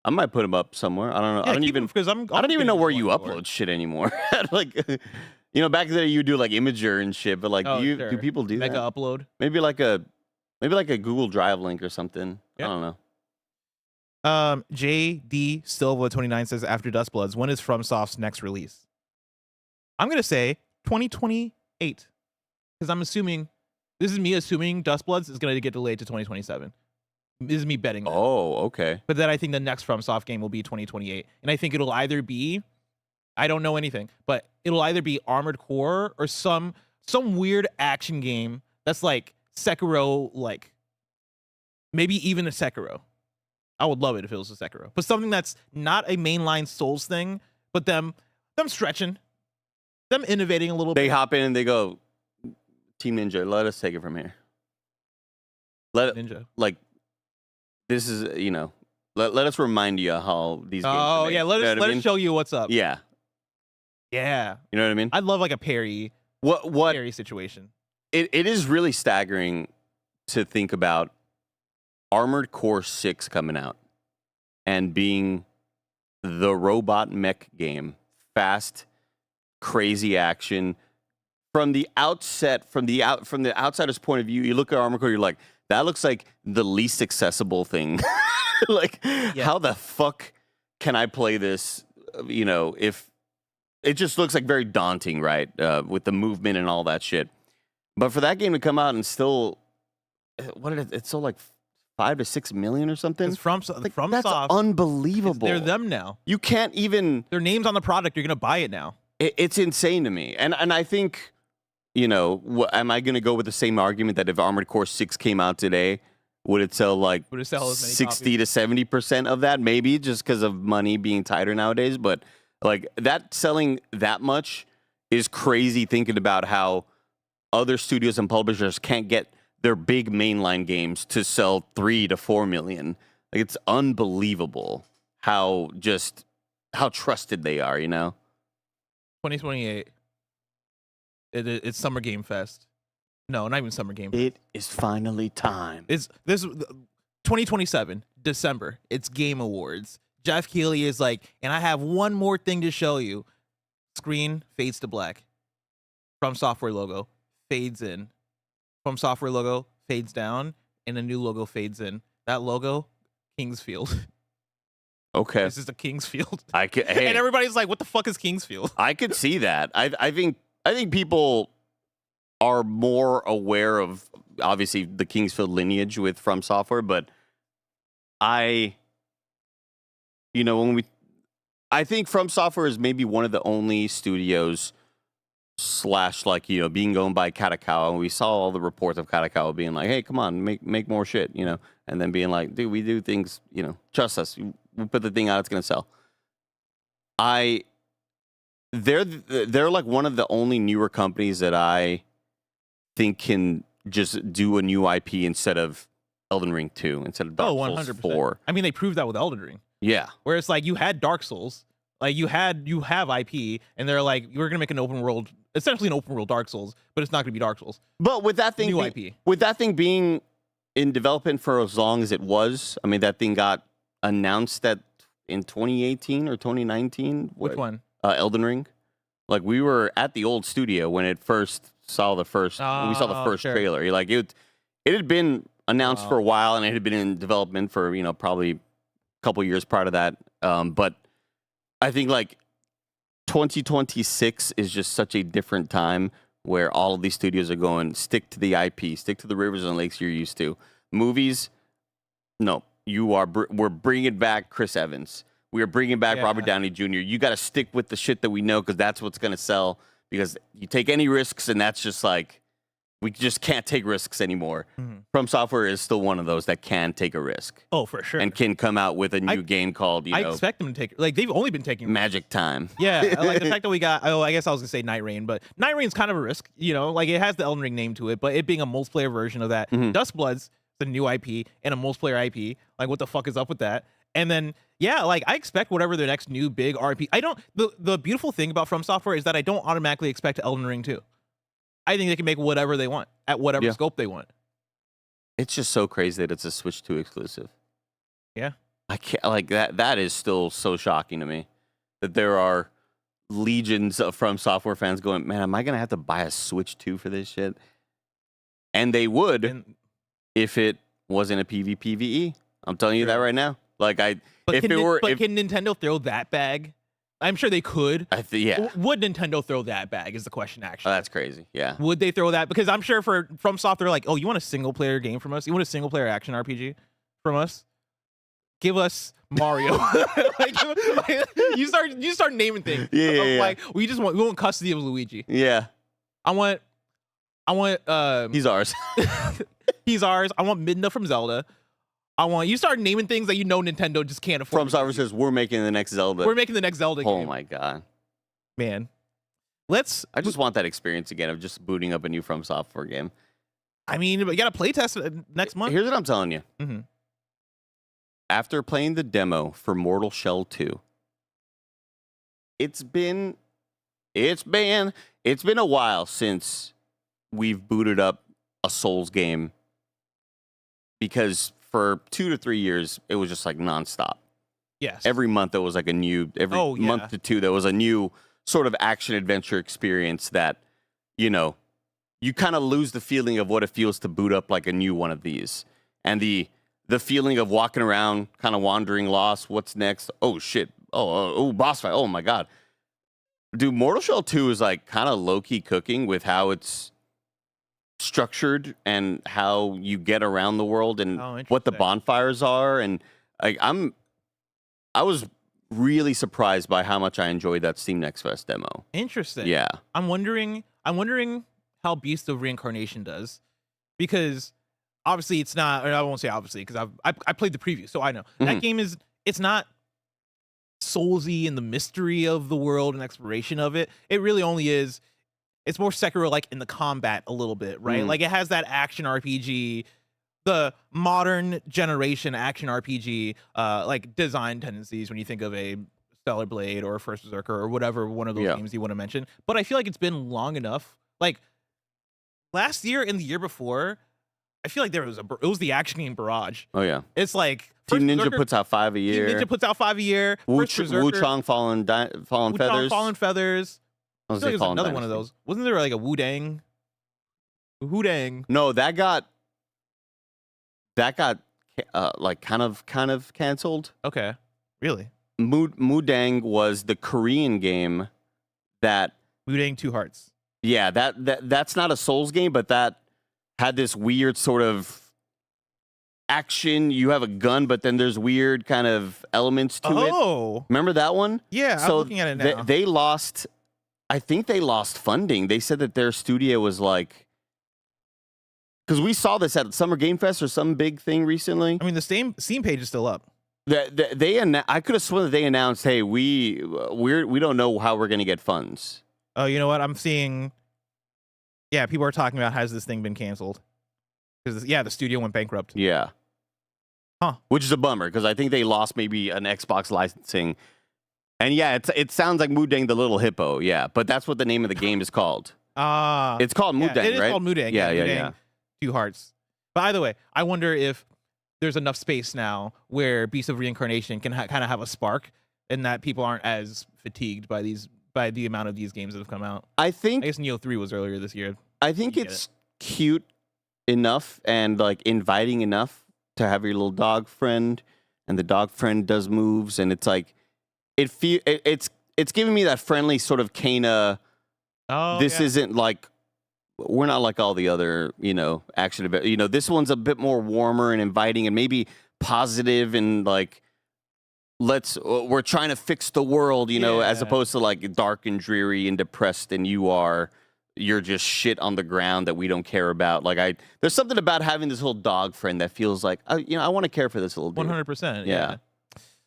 I might put him up somewhere. I don't know. Yeah, I don't even know where you upload shit anymore. Like, back then you do like Imager and shit, but like, do people do Mega that? upload. Maybe like a Google Drive link or something. Yeah. I don't know. JD Silva 29 says, after Duskbloods, when is FromSoft's next release? I'm gonna say 2028 because I'm assuming this is me assuming Duskbloods is gonna get delayed to 2027. This is me betting that. Oh, okay. But then I think the next FromSoft game will be 2028, and I think it'll either be, I don't know anything, but it'll either be Armored Core or some weird action game that's like Sekiro, like maybe even a Sekiro. I would love it if it was a Sekiro, but something that's not a mainline Souls thing, but them stretching, them innovating a little bit. They hop in and they go, Team Ninja, let us take it from here. Ninja. Like, this is, you know, let us remind you how these games are made. Yeah, let us show you what's up. Yeah. Yeah. You know what I mean? I'd love like a parry situation. It is really staggering to think about Armored Core 6 coming out and being the robot mech game, fast, crazy action. From the outset, from the outsider's point of view, you look at Armored Core, you're like, that looks like the least accessible thing. Like, how the fuck can I play this? You know, if it just looks like very daunting, right? With the movement and all that shit. But for that game to come out and still, it's so like 5 to 6 million or something. It's FromSoft. That's unbelievable. They're them now. You can't even. Their name's on the product. You're gonna buy it now. It's insane to me, and I think, you know, am I gonna go with the same argument that if Armored Core 6 came out today, would it sell like 60 to 70% of that? Maybe just because of money being tighter nowadays, but like that selling that much is crazy. Thinking about how other studios and publishers can't get their big mainline games to sell 3 to 4 million. Like, it's unbelievable how trusted they are, you know? 2028. It's Summer Game Fest. No, not even Summer Game Fest. It is finally time. It's 2027, December. It's Game Awards. Jeff Keighley is like, and I have one more thing to show you. Screen fades to black. FromSoftware logo fades in. FromSoftware logo fades down, and a new logo fades in. That logo, Kingsfield. Okay. This is a Kingsfield. Hey, and everybody's like, what the fuck is Kingsfield? I could see that. I think people are more aware of, obviously, the Kingsfield lineage with FromSoftware, but I think FromSoftware is maybe one of the only studios / like, you know, being owned by Katakawa, and we saw all the reports of Katakawa being like, hey, come on, make more shit, you know, and then being like, dude, we do things, you know, trust us, we put the thing out, it's gonna sell. They're like one of the only newer companies that I think can just do a new IP instead of Elden Ring 2, instead of Dark Souls 100%. 4. I mean, they proved that with Elden Ring. Yeah. Where it's like you had Dark Souls, like you have IP, and they're like, we're gonna make an open world, essentially an open world Dark Souls, but it's not gonna be Dark Souls. But with that thing, with that thing being in development for as long as it was, I mean, that thing got announced in 2018 or 2019. Which one? Elden Ring. Like, we were at the old studio when it first saw the first. When we saw the first trailer. You're like, it had been announced for a while, and it had been in development for, you know, probably a couple years prior to that. But I think like 2026 is just such a different time where all of these studios are going, stick to the IP, stick to the rivers and lakes you're used to. Movies, no, we're bringing back Chris Evans. We are bringing back Robert Downey Jr. You got to stick with the shit that we know, because that's what's going to sell. Because you take any risks, and that's just like, we just can't take risks anymore. FromSoftware is still one of those that can take a risk. Oh, for sure. And can come out with a new game called, I expect them to take, like, they've only been taking Magic Time. Yeah, like the fact that we got, I guess I was going to say Night Rain, but Night Rain's kind of a risk, you know, like it has the Elden Ring name to it, but it being a multiplayer version of that. Duskbloods, the new IP, and a multiplayer IP. Like, what the fuck is up with that? And then, yeah, like, I expect whatever their next new big RP. The beautiful thing about FromSoftware is that I don't automatically expect Elden Ring 2. I think they can make whatever they want at whatever scope they want. It's just so crazy that it's a Switch 2 exclusive. Yeah. I can't, like, that is still so shocking to me that there are legions of FromSoftware fans going, man, am I going to have to buy a Switch 2 for this shit? And they would if it wasn't a PvPvE. I'm telling you that right now. Like, can Nintendo throw that bag? I'm sure they could. Would Nintendo throw that bag is the question, actually. Oh, that's crazy. Yeah. Would they throw that? Because I'm sure for FromSoft, they're like, oh, you want a single-player game from us? You want a single-player action RPG from us? Give us Mario. You start naming things. Yeah. Like, we want custody of Luigi. Yeah. I want I want He's ours. he's ours. I want Midna from Zelda. I want you start naming things that you know Nintendo just can't afford. FromSoftware says we're making the next Zelda. We're making the next Zelda game. Oh my god, man. I just want that experience again of just booting up a new FromSoftware game. I mean, you got to playtest next month. Here's what I'm telling you. Mm-hmm. After playing the demo for Mortal Shell 2, it's been a while since we've booted up a Souls game, because for 2 to 3 years it was just like nonstop. Yes. Every month there was like a new month to two there was a new sort of action adventure experience that, you know, you kind of lose the feeling of what it feels to boot up like a new one of these. And the feeling of walking around, kind of wandering lost. What's next? Oh, shit. Oh, boss fight. Oh, my God. Dude, Mortal Shell 2 is like kind of low-key cooking with how it's structured and how you get around the world and what the bonfires are. And like, I was really surprised by how much I enjoyed that Steam Next Fest demo. Interesting. Yeah. I'm wondering how Beast of Reincarnation does, because obviously it's not, or I won't say obviously, because I played the preview, so I know. That game it's not Soulsy in the mystery of the world and exploration of it. It really only is, it's more Sekiro like in the combat a little bit, right? Like it has that action RPG, the modern generation action RPG like design tendencies when you think of a Stellar Blade or First Berserker or whatever one of those games you want to mention. But I feel like it's been long enough. Like last year and the year before, I feel like it was the action game barrage. Oh yeah, it's like Team Ninja puts out 5 a year. Team Ninja puts out 5 a year. Wuchang Fallen Feathers. Fallen Feathers. I feel like there's another one of those. Wasn't there like a Wudang? No, that got like kind of canceled. Okay, really? Wudang was the Korean game that Wudang Two Hearts. Yeah, that's not a Souls game, but that had this weird sort of action. You have a gun, but then there's weird kind of elements to it. Oh, remember that one? Yeah, so I'm looking at it now. They lost. I think they lost funding. They said that their studio was like, because we saw this at Summer Game Fest or some big thing recently. I mean, the Steam page is still up. I could have sworn that they announced, "Hey, we don't know how we're going to get funds." Oh, you know what? I'm seeing. Yeah, people are talking about, has this thing been canceled? Because the studio went bankrupt. Yeah. Huh. Which is a bummer, because I think they lost maybe an Xbox licensing. And yeah, it sounds like Wudang the Little Hippo. Yeah, but that's what the name of the game is called. It's called Wudang, right? It is called Wudang. Yeah. Two Hearts. By the way, I wonder if there's enough space now where Beast of Reincarnation can kind of have a spark, and that people aren't as fatigued by the amount of these games that have come out. I guess Neo 3 was earlier this year. I think it's cute enough and like inviting enough to have your little dog friend, and the dog friend does moves, and it's like it's giving me that friendly sort of Kana. This isn't like, we're not like all the other, action events. This one's a bit more warmer and inviting and maybe positive and like, we're trying to fix the world, as opposed to like dark and dreary and depressed, and you're just shit on the ground that we don't care about. Like there's something about having this little dog friend that feels like, I want to care for this little dude. 100%. Yeah.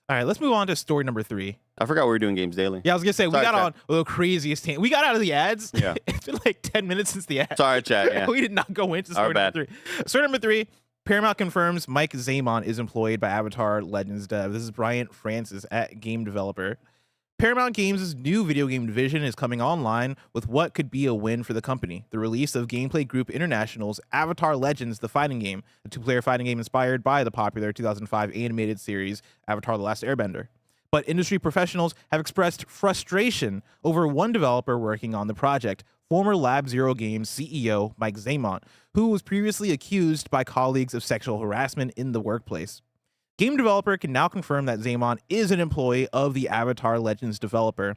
All right, let's move on to story number 3. I forgot we were doing Games Daily. Yeah, I was gonna say, we got on the craziest team. We got out of the ads. Yeah. It's been like 10 minutes since the ads. Sorry, chat. Yeah. We did not go into story number 3. Story number 3, Paramount confirms Mike Zaimont is employed by Avatar Legends Dev. This is Bryant Francis at Game Developer. Paramount Games' new video game division is coming online with what could be a win for the company: the release of Gameplay Group International's Avatar Legends, the fighting game, a 2-player fighting game inspired by the popular 2005 animated series Avatar: The Last Airbender. But industry professionals have expressed frustration over one developer working on the project, former Lab Zero Games CEO Mike Zaimont, who was previously accused by colleagues of sexual harassment in the workplace. Game Developer can now confirm that Zaimont is an employee of the Avatar Legends developer.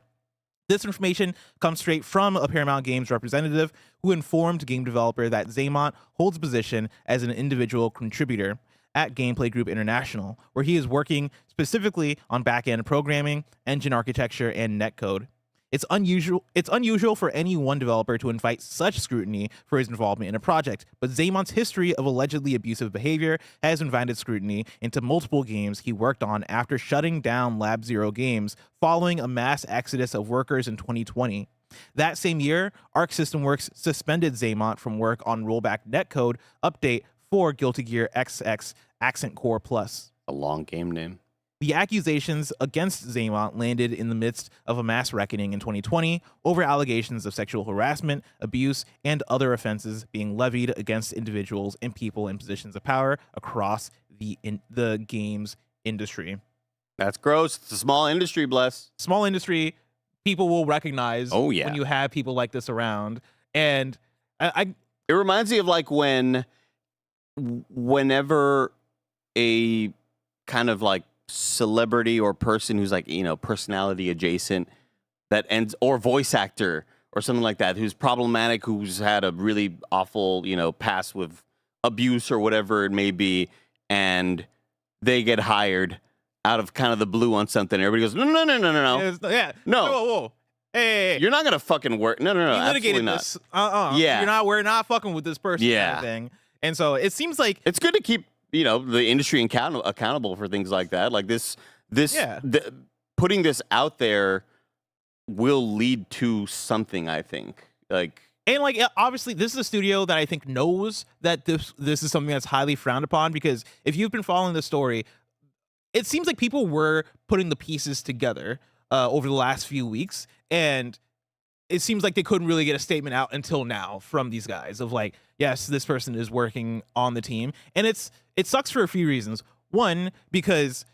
This information comes straight from a Paramount Games representative who informed Game Developer that Zaimont holds a position as an individual contributor at Gameplay Group International, where he is working specifically on back-end programming, engine architecture, and netcode. It's unusual for any one developer to invite such scrutiny for his involvement in a project, but Zaimont's history of allegedly abusive behavior has invited scrutiny into multiple games he worked on after shutting down Lab Zero Games following a mass exodus of workers in 2020. That same year, Arc System Works suspended Zaimont from work on rollback netcode update for Guilty Gear XX Accent Core Plus. A long game name. The accusations against Zaimont landed in the midst of a mass reckoning in 2020 over allegations of sexual harassment, abuse, and other offenses being levied against individuals and people in positions of power across the games industry. That's gross. It's a small industry, bless. Small industry, people will recognize Oh, yeah. when you have people like this around. And It reminds me of like whenever a kind of like celebrity or person who's like, personality adjacent that ends, or voice actor or something like that, who's problematic, who's had a really awful, past with abuse or whatever it may be, and they get hired out of kind of the blue on something. Everybody goes, no. yeah. No. Whoa. Hey. You're not going to fucking work. No. You Absolutely litigated not. this. Yeah. We're not fucking with this person. Yeah. Kind of thing. And so it seems like It's good to keep, the industry accountable for things like that. Like putting this out there will lead to something, I think. And obviously this is a studio that I think knows that this is something that's highly frowned upon, because if you've been following the story, it seems like people were putting the pieces together over the last few weeks, and it seems like they couldn't really get a statement out until now from these guys of like, yes, this person is working on the team. And it sucks for a few reasons. One, because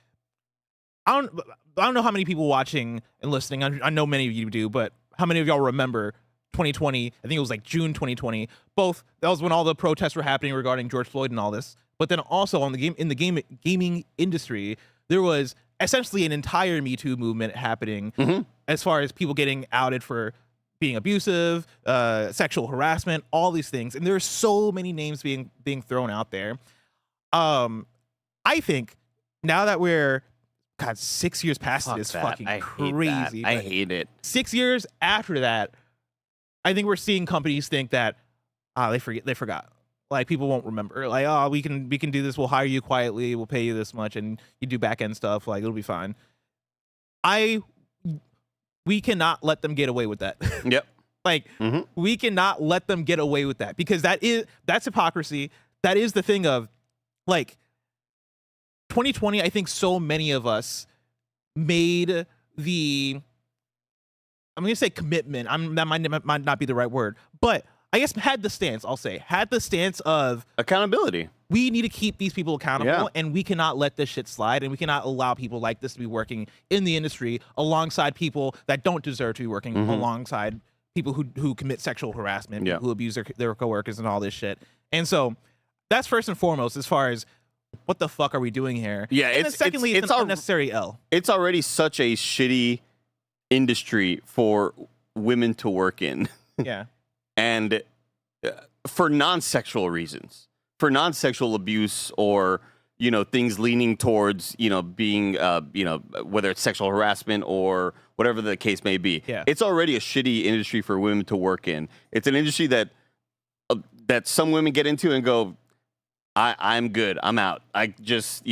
I don't know how many people watching and listening, I know many of you do, but how many of y'all remember 2020? I think it was like June 2020. That was when all the protests were happening regarding George Floyd and all this. But then also in the gaming industry, there was essentially an entire Me Too movement happening as far as people getting outed for being abusive, sexual harassment, all these things. And there are so many names being thrown out there. I think now that we're 6 years past it is fucking crazy. I hate it. 6 years after that, I think we're seeing companies think that they forgot. Like, people won't remember. Like, oh, we can do this. We'll hire you quietly. We'll pay you this much, and you do back end stuff. Like, it'll be fine. We cannot let them get away with that. Yep. We cannot let them get away with that, because that's hypocrisy. That is the thing of, like, 2020. I think so many of us made the, I'm going to say commitment. That might not be the right word, but I guess had the stance of accountability. We need to keep these people accountable, and we cannot let this shit slide, and we cannot allow people like this to be working in the industry alongside people that don't deserve to be working alongside people who commit sexual harassment, who abuse their coworkers and all this shit. And so that's first and foremost as far as what the fuck are we doing here? Yeah, and then secondly, it's an unnecessary L. It's already such a shitty industry for women to work in. Yeah. And for non-sexual reasons, for non-sexual abuse, or things leaning towards being whether it's sexual harassment or whatever the case may be. Yeah. It's already a shitty industry for women to work in. It's an industry that some women get into and go, I'm good, I'm out. I just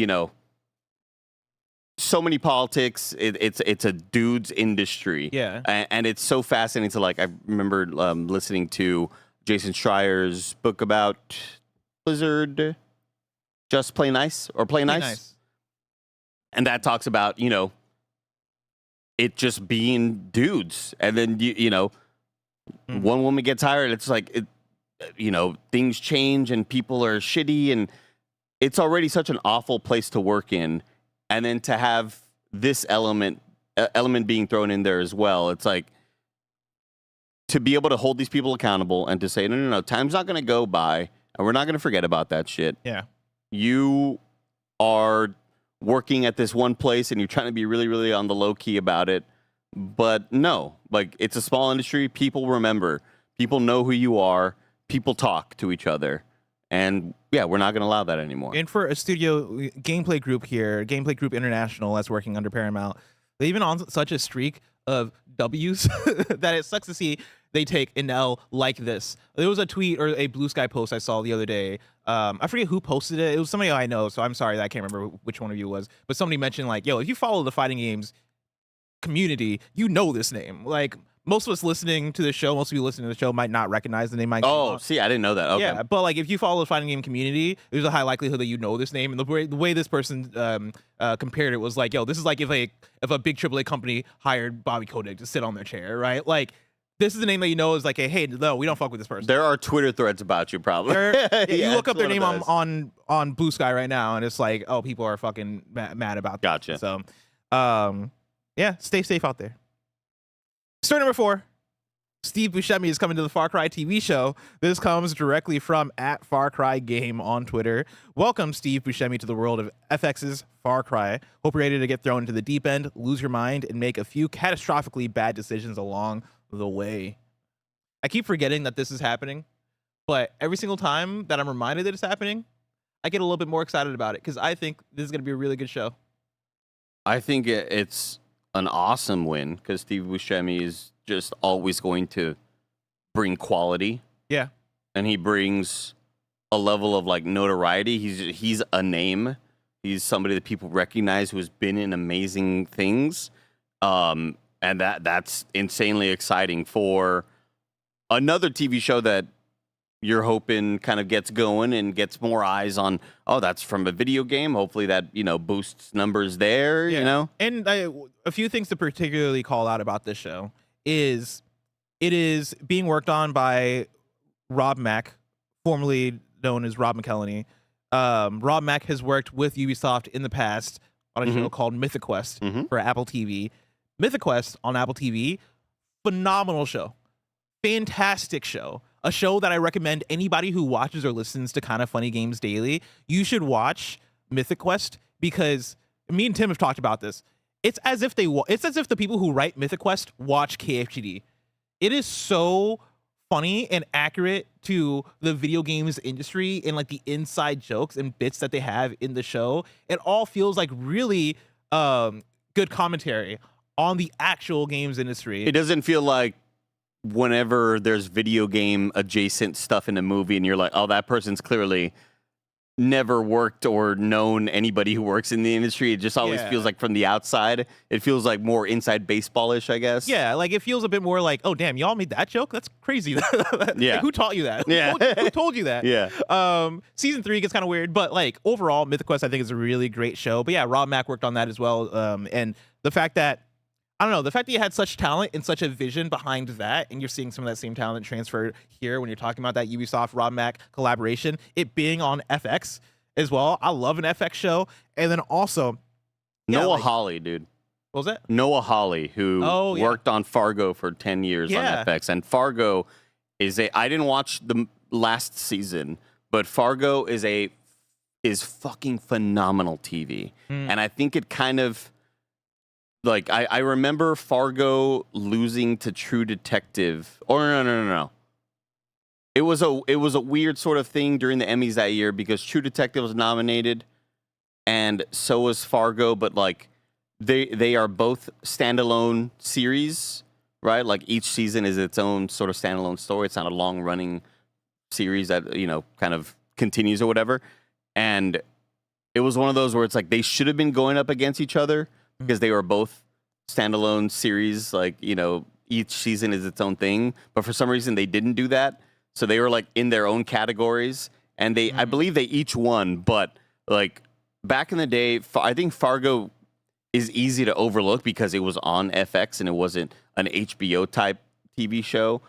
so many politics. It's a dude's industry. Yeah. And it's so fascinating to, like, I remember listening to Jason Schreier's book about Blizzard, Just Play Nice or Play Nice. And that talks about, it just being dudes. And then, one woman gets hired. It's like, things change and people are shitty, and it's already such an awful place to work in. And then to have this element being thrown in there as well, it's like, to be able to hold these people accountable and to say, no, time's not going to go by, and we're not going to forget about that shit. Yeah. You are working at this one place, and you're trying to be really, really on the low key about it. But no, like, it's a small industry. People remember. People know who you are. People talk to each other. And yeah, we're not going to allow that anymore. And for a studio gameplay group here, Gameplay Group International, that's working under Paramount, they've been on such a streak of W's that it sucks to see they take an L like this. There was a tweet or a Blue Sky post I saw the other day. I forget who posted it. It was somebody I know, so I'm sorry that I can't remember which one of you it was. But somebody mentioned like, yo, if you follow the fighting games community, you know this name. Like most of us listening to the show, most of you listening to the show might not recognize the name. See, I didn't know that. Okay. Yeah, but like if you follow the fighting game community, there's a high likelihood that you know this name. And the way this person compared it was like, yo, this is like if a big AAA company hired Bobby Kotick to sit on their chair, right? Like this is the name that you know is like, hey, no, we don't fuck with this person. There are Twitter threads about you, probably. You look up their name on Blue Sky right now, and it's like, oh, people are fucking mad about that. Gotcha. So, yeah, stay safe out there. Story number 4. Steve Buscemi is coming to the Far Cry TV show. This comes directly from @FarCryGame on Twitter. Welcome, Steve Buscemi, to the world of FX's Far Cry. Hope you're ready to get thrown into the deep end, lose your mind, and make a few catastrophically bad decisions along the way. I keep forgetting that this is happening, but every single time that I'm reminded that it's happening, I get a little bit more excited about it because I think this is going to be a really good show. I think it's an awesome win because Steve Buscemi is just always going to bring quality. Yeah. And he brings a level of like notoriety. He's a name. He's somebody that people recognize who has been in amazing things. And that's insanely exciting for another TV show that you're hoping kind of gets going and gets more eyes on. Oh, that's from a video game. Hopefully that, boosts numbers there, And a few things to particularly call out about this show is it is being worked on by Rob Mack, formerly known as Rob McElhenney. Rob Mack has worked with Ubisoft in the past on a show called Mythic Quest for Apple TV. Mythic Quest on Apple TV, phenomenal show. Fantastic show. A show that I recommend anybody who watches or listens to Kind of Funny Games daily. You should watch Mythic Quest because me and Tim have talked about this. It's as if the people who write Mythic Quest watch KFGD. It is so funny and accurate to the video games industry and like the inside jokes and bits that they have in the show. It all feels like really good commentary on the actual games industry. It doesn't feel like whenever there's video game adjacent stuff in a movie and you're like, oh, that person's clearly never worked or known anybody who works in the industry. It just always feels like from the outside, it feels like more inside baseball-ish, I guess. Yeah, like it feels a bit more like, oh, damn, y'all made that joke? That's crazy. Yeah. Like, who taught you that? Yeah. Who told you that? Yeah. Season 3 gets kind of weird, but like overall, Mythic Quest I think is a really great show. But yeah, Rob Mack worked on that as well. And the fact that you had such talent and such a vision behind that, and you're seeing some of that same talent transferred here when you're talking about that Ubisoft Rob Mack collaboration, it being on FX as well. I love an FX show. And then also Noah Hawley, dude. What was that? Noah Hawley, who worked on Fargo for 10 years on FX. And Fargo is I didn't watch the last season, but Fargo is fucking phenomenal TV. And I think it kind of, like, I remember Fargo losing to True Detective. Or no. It was a weird sort of thing during the Emmys that year because True Detective was nominated, and so was Fargo. But like, they are both standalone series, right? Like each season is its own sort of standalone story. It's not a long running series that kind of continues or whatever. And it was one of those where it's like they should have been going up against each other, because they were both standalone series, like, each season is its own thing. But for some reason, they didn't do that. So they were, like, in their own categories. And I believe they each won. But, like, back in the day, I think Fargo is easy to overlook because it was on FX and it wasn't an HBO-type TV show.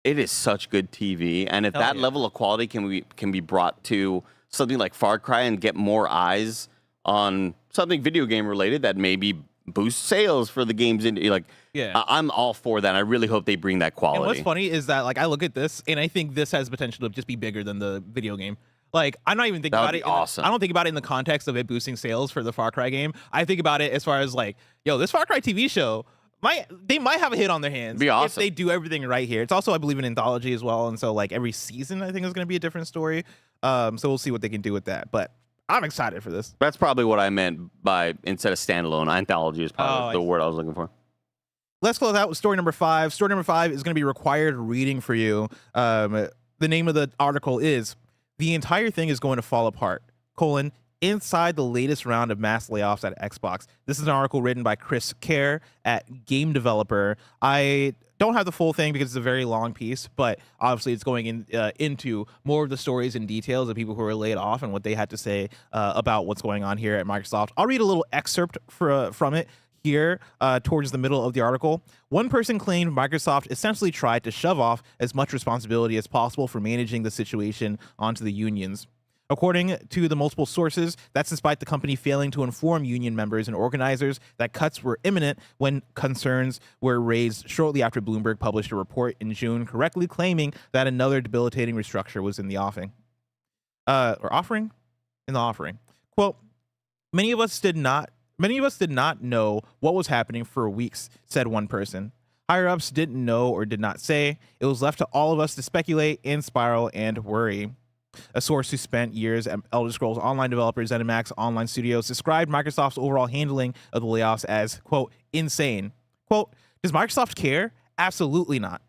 It is such good TV. And if that level of quality can be brought to something like Far Cry and get more eyes on something video game related that maybe boosts sales for the games, I'm all for that. I really hope they bring that quality. And what's funny is that like I look at this and I think this has potential to just be bigger than the video game. Like I'm not even thinking about it. Awesome. I don't think about it in the context of it boosting sales for the Far Cry game. I think about it as far as like, yo, this Far Cry TV show they might have a hit on their hands if they do everything right here. It's also, I believe, an anthology as well, and so like every season I think is going to be a different story. So we'll see what they can do with that, but I'm excited for this. That's probably what I meant by, instead of standalone, anthology is probably the word I was looking for. Let's close out with story number 5. Story number 5 is going to be required reading for you. The name of the article is "The Entire Thing is Going to Fall Apart: Inside the Latest Round of Mass Layoffs at Xbox." This is an article written by Kerr Game Developer. I don't have the full thing because it's a very long piece, but obviously it's going into more of the stories and details of people who were laid off and what they had to say about what's going on here at Microsoft. I'll read a little excerpt from it here towards the middle of the article. One person claimed Microsoft essentially tried to shove off as much responsibility as possible for managing the situation onto the unions. According to the multiple sources, that's despite the company failing to inform union members and organizers that cuts were imminent when concerns were raised shortly after Bloomberg published a report in June correctly claiming that another debilitating restructure was in the offing. Quote, many of us did not know what was happening for weeks, said one person. Higher-ups didn't know or did not say. It was left to all of us to speculate and spiral and worry. A source who spent years at Elder Scrolls Online developer ZeniMax Online Studios described Microsoft's overall handling of the layoffs as, quote, insane. Quote, does Microsoft care? Absolutely not.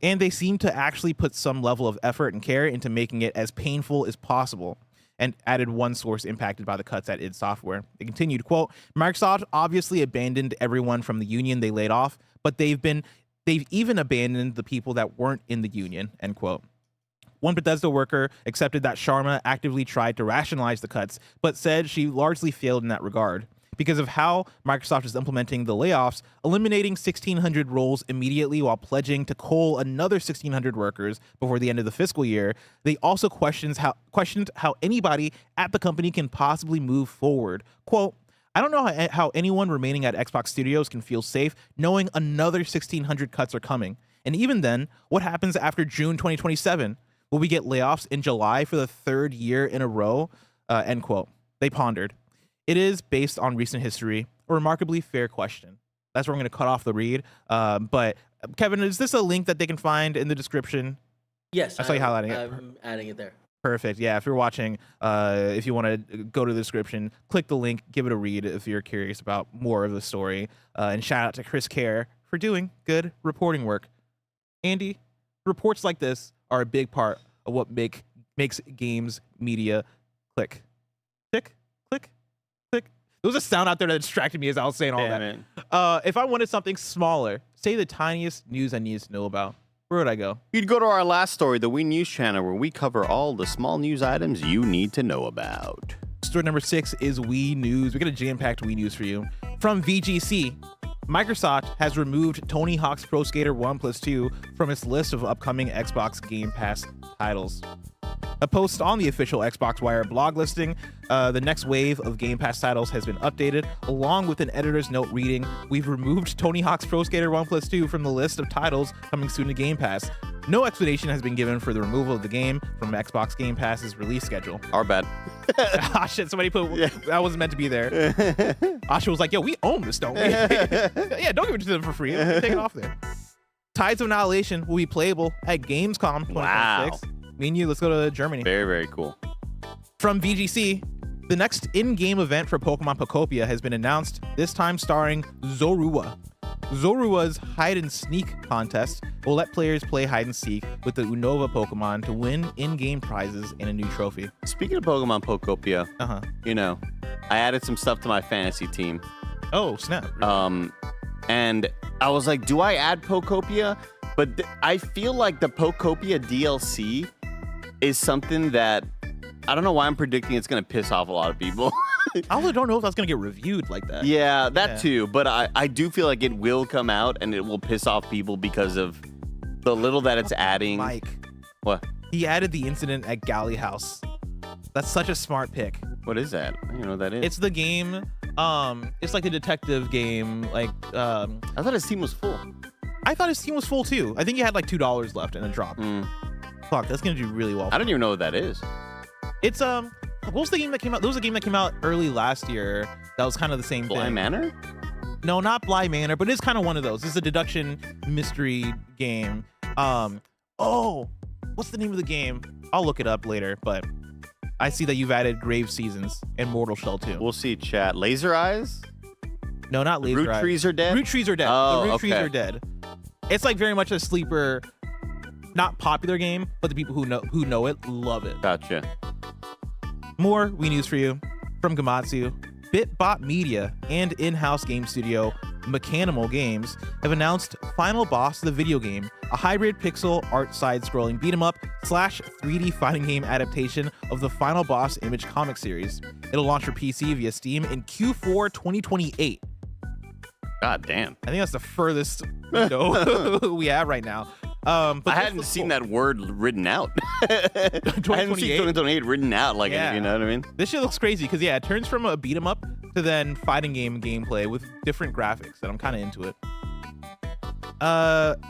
And they seem to actually put some level of effort and care into making it as painful as possible. And added one source impacted by the cuts at id Software. They continued, quote, Microsoft obviously abandoned everyone from the union they laid off, but they've even abandoned the people that weren't in the union, end quote. One Bethesda worker accepted that Sharma actively tried to rationalize the cuts, but said she largely failed in that regard. Because of how Microsoft is implementing the layoffs, eliminating 1,600 roles immediately while pledging to cull another 1,600 workers before the end of the fiscal year, they also questioned how anybody at the company can possibly move forward. Quote, I don't know how anyone remaining at Xbox Studios can feel safe knowing another 1,600 cuts are coming. And even then, what happens after June 2027? Will we get layoffs in July for the third year in a row? End quote. They pondered. It is, based on recent history, a remarkably fair question. That's where I'm going to cut off the read. But Kevin, is this a link that they can find in the description? Yes. I saw you highlighting it. I'm adding it there. Perfect. Yeah, if you're watching, if you want to go to the description, click the link, give it a read if you're curious about more of the story. And shout out to Kerr for doing good reporting work. Andy, reports like this are a big part of what makes games media click. Click, click, click. There was a sound out there that distracted me as I was saying all that. If I wanted something smaller, say the tiniest news I needed to know about, where would I go? You'd go to our last story, the We News channel, where we cover all the small news items you need to know about. Story number 6 is Wii News. We got a jam-packed Wii News for you. From VGC, Microsoft has removed Tony Hawk's Pro Skater 1+2 from its list of upcoming Xbox Game Pass titles. A post on the official Xbox Wire blog listing, the next wave of Game Pass titles has been updated, along with an editor's note reading, "We've removed Tony Hawk's Pro Skater 1+2 from the list of titles coming soon to Game Pass. No explanation has been given for the removal of the game from Xbox Game Pass's release schedule." Our bad. Ah, shit, somebody put, that wasn't meant to be there. Asha was like, yo, we own this, don't we? Yeah, don't give it to them for free. Take it off there. Tides of Annihilation will be playable at Gamescom 2026. Wow. Me and you, let's go to Germany. Very, very cool. From VGC, the next in-game event for Pokemon Pokopia has been announced, this time starring Zorua. Zorua's hide-and-sneak contest will let players play hide-and-seek with the Unova Pokemon to win in-game prizes and a new trophy. Speaking of Pokemon Pokopia, you know, I added some stuff to my fantasy team. Oh, snap. And I was like, do I add Pokopia? But I feel like the Pokopia DLC is something that, I don't know why I'm predicting it's going to piss off a lot of people. I also don't know if that's going to get reviewed like that. Yeah, that too. But I do feel like it will come out and it will piss off people because of the little that it's adding. Mike. What? He added the incident at Galley House. That's such a smart pick. What is that? I don't know what that is. It's the game. It's like a detective game. Like, I thought his team was full. I thought his team was full too. I think he had like $2 left in a drop. Fuck, that's gonna do really well. I don't even know what that is. It's what was the game that came out? There was a game that came out early last year that was kind of the same Bly thing. Manor? No, not Bly Manor, but it's kind of one of those. It's a deduction mystery game. Oh, what's the name of the game? I'll look it up later, but I see that you've added Grave Seasons and Mortal Shell 2. We'll see, chat. Laser Eyes? No, not Laser Root Eye. trees are dead? Root trees are dead. Oh, the root trees okay. are dead. It's like very much a sleeper, not popular game, but the people who know it love it. Gotcha. More Wii news for you from Gamatsu. BitBot Media and in-house game studio Mechanimal Games have announced Final Boss of the video game, a hybrid pixel art side-scrolling beat-em-up / 3D fighting game adaptation of the Final Boss Image comic series. It'll launch for PC via Steam in Q4 2028. God damn. I think that's the furthest window we have right now. But I hadn't seen that word written out. I hadn't seen 2028 written out. Like, Yeah. you know what I mean? This shit looks crazy because, yeah, it turns from a beat 'em up to then fighting game gameplay with different graphics, and I'm kind of into it.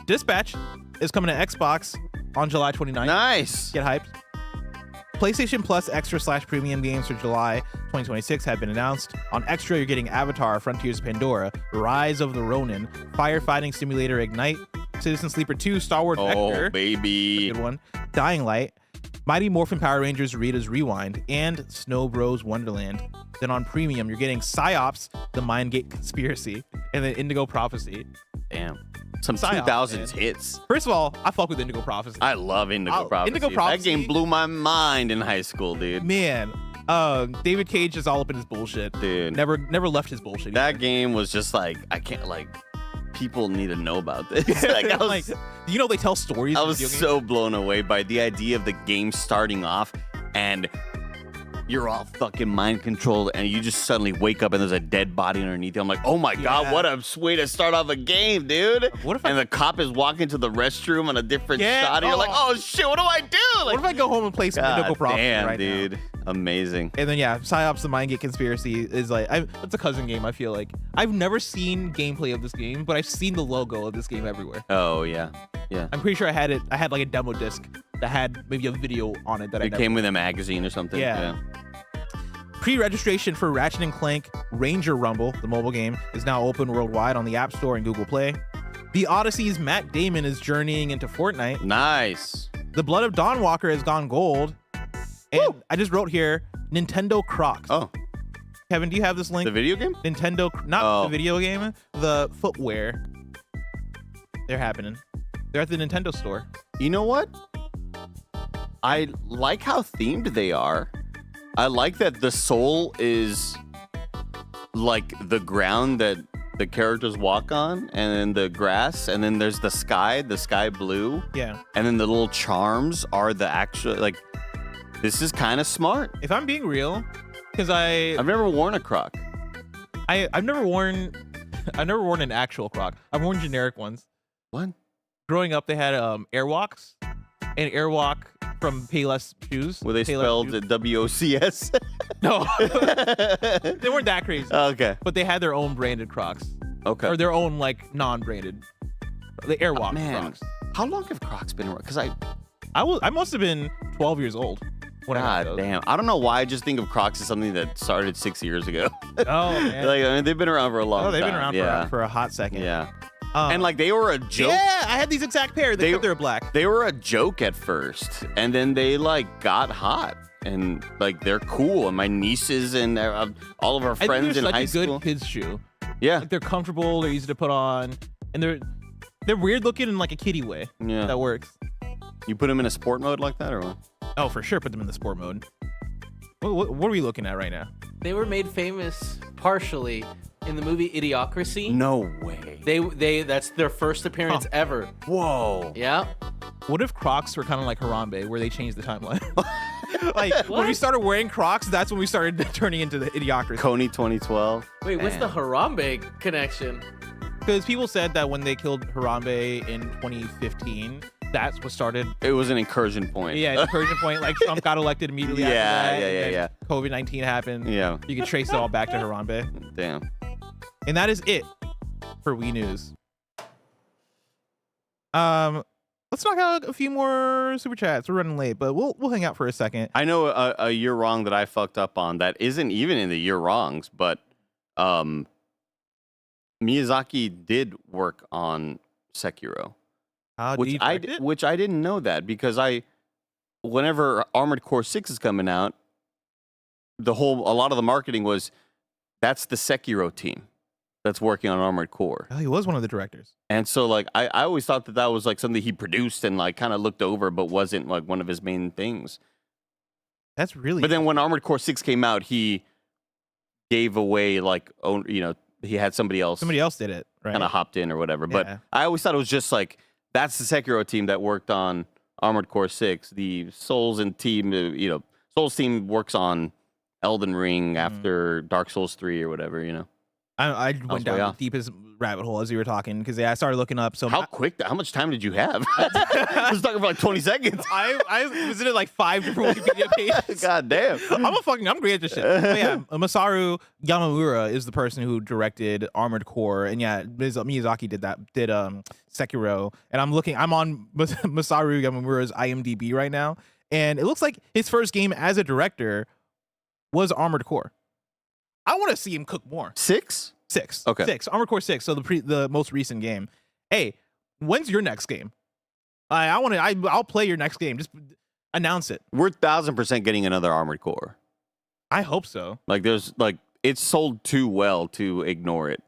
Dispatch is coming to Xbox on July 29th. Nice. Get hyped. PlayStation Plus Extra / Premium games for July 2026 have been announced. On Extra, you're getting Avatar: Frontiers of Pandora, Rise of the Ronin, Firefighting Simulator Ignite, Citizen Sleeper 2, Star Wars Vector, Oh, baby. good one, Dying Light, Mighty Morphin Power Rangers Rita's Rewind, and Snow Bros Wonderland. Then on Premium, you're getting Psyops: The Mindgate Conspiracy, and then Indigo Prophecy. Damn. Some Psyops, 2000s man. hits. First of all, I fuck with Indigo Prophecy. I love Indigo Prophecy. Indigo Prophecy- That game blew my mind in high school, dude. Man, David Cage is all up in his bullshit. Dude. Never left his bullshit. That game was just like, I can't, like, people need to know about this. Like, I was, like, you know, they tell stories. I in was video games. so blown away by the idea of the game starting off and you're all fucking mind controlled and you just suddenly wake up and there's a dead body underneath you. I'm like, oh my God, Yeah. what a way to start off a game, dude. What if and the cop is walking to the restroom on a different Yeah, shot and you're like, oh. oh shit, what do I do? Like, What if I go home and play some Indigo God Prophecy damn, right dude. now? Amazing. And then yeah, Psyops: The Mindgate Conspiracy is like it's a cousin game. I feel like I've never seen gameplay of this game, but I've seen the logo of this game everywhere. Oh, yeah. Yeah. I'm pretty sure I had it. I had like a demo disc that had maybe a video on it that I It never. came with a magazine or something. Yeah. Pre-registration for Ratchet & Clank Ranger Rumble, the mobile game, is now open worldwide on the App Store and Google Play. The Odyssey's Matt Damon is journeying into Fortnite. Nice. The Blood of Dawn Walker has gone gold. And I just wrote here, Nintendo Crocs. Oh, Kevin, do you have this link? the video game? Nintendo, not Oh. the video game, the footwear. They're happening. They're at the Nintendo store. You know what? I like how themed they are. I like that the soul is like the ground that the characters walk on, and then the grass, and then there's the sky blue, Yeah. and then the little charms are the actual, like, this is kind of smart. If I'm being real, because I've never worn a Croc. I've never worn an actual Croc. I've worn generic ones. What? Growing up, they had Airwalks, and Airwalk from Payless Shoes. Were they Payless spelled Shoes. WOCS? No, they weren't that crazy. Okay. But they had their own branded Crocs, Okay. or their own like non-branded, the Airwalk Man, Crocs. how long have Crocs been around? Because I must have been 12 years old when I got God those. damn. I don't know why I just think of Crocs as something that started 6 years ago. Oh man. Like, I mean, they've been around for a long time. Oh, they've been around yeah. for a hot second. Yeah. Um, And like they were a joke. yeah, I had these exact pair. They were black. They were a joke at first, and then they like got hot, and like they're cool. And my nieces and all of our I think friends they're in such high a good school. kids shoe. Yeah. Like they're comfortable, they're easy to put on, and they're weird looking in like a kiddie way. Yeah. That works. You put them in a sport mode like that, or what? Oh, for sure, put them in the sport mode. What are we looking at right now? They were made famous partially in the movie Idiocracy. No way. They that's their first appearance ever. Whoa. Yeah. What if Crocs were kind of like Harambe, where they changed the timeline? Like when we What? started wearing Crocs, that's when we started turning into the Idiocracy. Coney 2012. Wait, what's the Man. Harambe connection? Because people said that when they killed Harambe in 2015, that's what started. It was an incursion point. Yeah, incursion point. Like Trump got elected immediately after Yeah, that. yeah, and yeah, then COVID-19 happened. Yeah. You can trace it all back to Harambe. Damn. And that is it for Wii News. Let's knock out a few more super chats. We're running late, but we'll hang out for a second. I know a year wrong that I fucked up on that isn't even in the year wrongs, but Miyazaki did work on Sekiro, How do which you I direct it? which I didn't know that because whenever Armored Core 6 is coming out, a lot of the marketing was that's the Sekiro team. that's working on Armored Core. Oh, he was one of the directors. And so, like, I always thought that was, like, something he produced and, like, kind of looked over, but wasn't, like, one of his main things. That's really. But then when Armored Core 6 came out, he gave away, like, he had somebody else. Somebody else did it, right? Kind of hopped in or whatever. Yeah. But I always thought it was just, like, that's the Sekiro team that worked on Armored Core 6. The Souls and team, Souls team works on Elden Ring after Dark Souls 3 or whatever, I went down the deepest rabbit hole as you were talking because I started looking up. So how much time did you have? I was talking for like 20 seconds. I visited like 5 different Wikipedia pages. God damam. I'm great at this shit. But yeah, Masaru Yamamura is the person who directed Armored Core, and yeah, Miyazaki did Sekiro. And I'm on Masaru Yamamura's IMDb right now, and it looks like his first game as a director was Armored Core. I want to see him cook more. 6? 6. Okay. 6. Armored Core 6. So the most recent game. Hey, when's your next game? I'll play your next game. Just announce it. We're 1,000% getting another Armored Core. I hope so. Like it's sold too well to ignore it.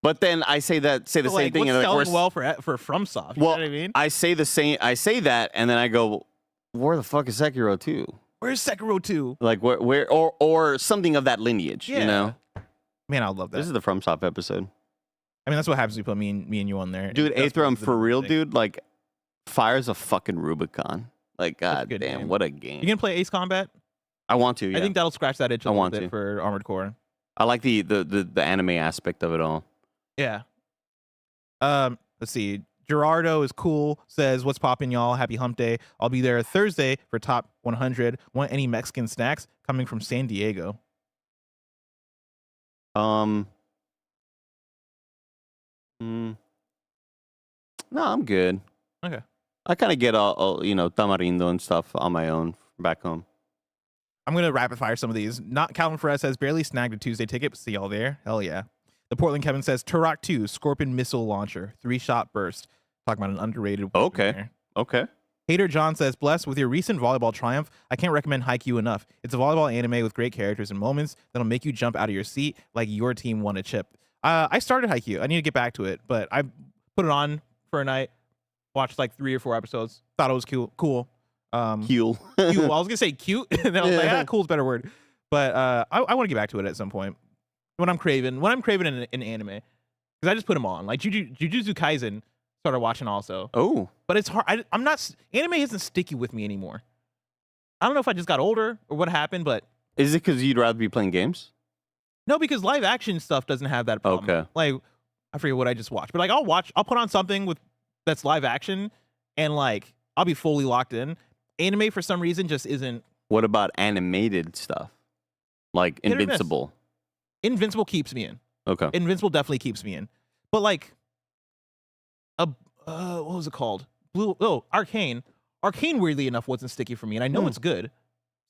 But then I say the same thing. What's selling well for FromSoft? You know what I mean? I say that, and then I go, where the fuck is Sekiro 2? Where's Sekiro 2? Like where or something of that lineage, Man, I would love that. This is the FromSoft episode. I mean, that's what happens when you put me and you on there. Dude, That's Aethrum, the for real, thing. dude, like, fires a fucking Rubicon. Like, god damn, game. what a game. You gonna play Ace Combat? I want to, yeah. I think that'll scratch that itch a little bit for Armored Core. I like the anime aspect of it all. Yeah. Let's see. Gerardo is cool. Says, "What's poppin', y'all? Happy Hump Day. I'll be there Thursday for Top 100. Want any Mexican snacks? Coming from San Diego." No, I'm good. Okay. I kind of get all tamarindo and stuff on my own back home. I'm gonna rapid fire some of these. Not Calvin Ferez says, "Barely snagged a Tuesday ticket, but see y'all there." Hell yeah. The Portland Kevin says, "Turok 2 Scorpion missile launcher, 3-shot burst." Talking about an underrated weapon Okay. there. Okay. Hater John says, "Blessed with your recent volleyball triumph, I can't recommend Haikyuu enough. It's a volleyball anime with great characters and moments that'll make you jump out of your seat like your team won a chip." I started Haikyuu. I need to get back to it, but I put it on for a night, watched like 3 or 4 episodes, thought it was cool. Cool. Cute. I was gonna say cute, and then I was like, cool's a better word. But I want to get back to it at some point when I'm craving an anime, because I just put them on. Like Jujutsu Kaisen started watching also. Oh, but it's hard. I'm not. Anime isn't sticky with me anymore. I don't know if I just got older or what happened, but is it because you'd rather be playing games? No, because live action stuff doesn't have that problem. Okay. Like I forget what I just watched, but like I'll put on something that's live action, and like I'll be fully locked in. Anime for some reason just isn't. What about animated stuff? Like Invincible? Invincible keeps me in. Okay. Invincible definitely keeps me in. But like what was it called? Arcane. Arcane, weirdly enough, wasn't sticky for me, and I know it's good.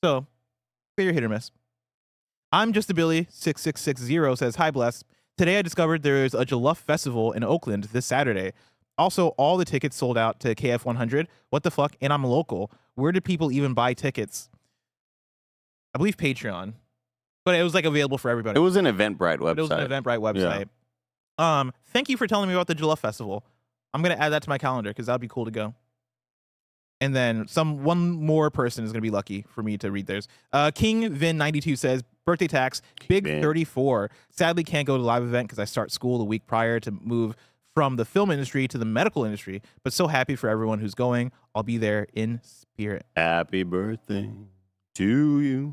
So figure hit or miss. I'm just a Billy 6660 says, "Hi Bless. Today I discovered there is a Jollof festival in Oakland this Saturday. Also, all the tickets sold out to KF 100. What the fuck? And I'm local. Where did people even buy tickets?" I believe Patreon, but it was like available for everybody. It was an Eventbrite website. It was an Eventbrite website. Yeah. Thank you for telling me about the Jollof festival. I'm gonna add that to my calendar because that'd be cool to go. And then one more person is gonna be lucky for me to read theirs. King Vin 92 says, "Birthday tax, big 34. Sadly can't go to the live event because I start school the week prior to move from the film industry to the medical industry, but so happy for everyone who's going. I'll be there in spirit." Happy birthday to you.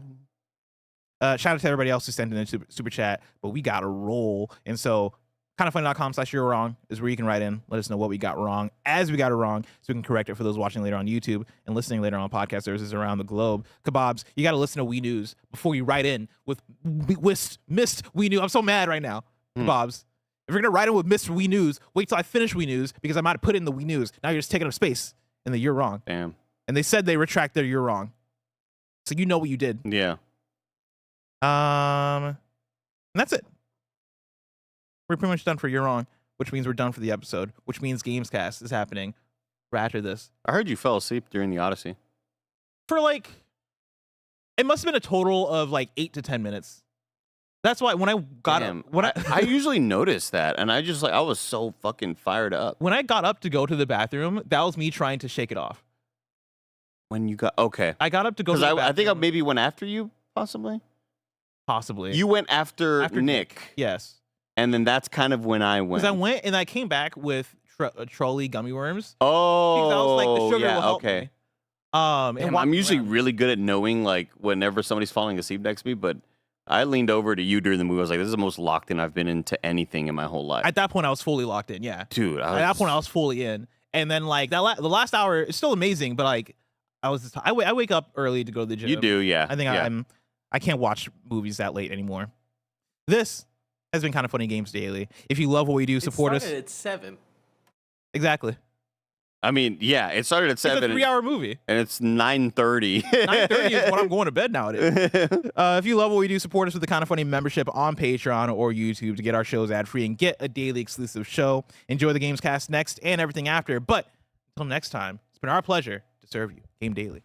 Shout out to everybody else who sent in a super chat, but we got to roll. And so kindoffunny.com/you're wrong is where you can write in. Let us know what we got wrong as we got it wrong so we can correct it for those watching later on YouTube and listening later on podcast services around the globe. Kebabs, you got to listen to We News before you write in with missed We News. I'm so mad right now. Kebabs. If you're going to write in with Mr. We News, wait till I finish We News because I might have put in the We News. Now you're just taking up space in the You're Wrong. Damn. And they said they retract their You're Wrong. So you know what you did. Yeah. And that's it. We're pretty much done for You're Wrong, which means we're done for the episode, which means Gamescast is happening right after this. I heard you fell asleep during the Odyssey. For like, it must have been a total of like 8 to 10 minutes That's why when I got up, I usually notice that, and I was so fucking fired up. When I got up to go to the bathroom, that was me trying to shake it off. When you got I got up to go to the bathroom. I think I maybe went after you, possibly. You went after Nick. Yes. And then that's kind of when I went. Because I went and I came back with trolley gummy worms. Oh, because I was like, the sugar will help okay. me. Damn, I'm usually really good at knowing like whenever somebody's falling asleep next to me, but I leaned over to you during the movie. I was like, this is the most locked in I've been into anything in my whole life. At that point, I was fully locked in. Yeah, dude. At that point, I was fully in. And then like the last hour is still amazing, but like I wake up early to go to the gym. You do, yeah. I think I can't watch movies that late anymore. This has been Kind of Funny Games Daily. If you love what we do, support us. It started at 7. Exactly. I mean, yeah, it started at 7. It's a 3-hour movie. And it's 9:30. 9:30 is when I'm going to bed nowadays. If you love what we do, support us with the Kind of Funny membership on Patreon or YouTube to get our shows ad-free and get a daily exclusive show. Enjoy the Gamescast next and everything after. But until next time, it's been our pleasure to serve you Game Daily.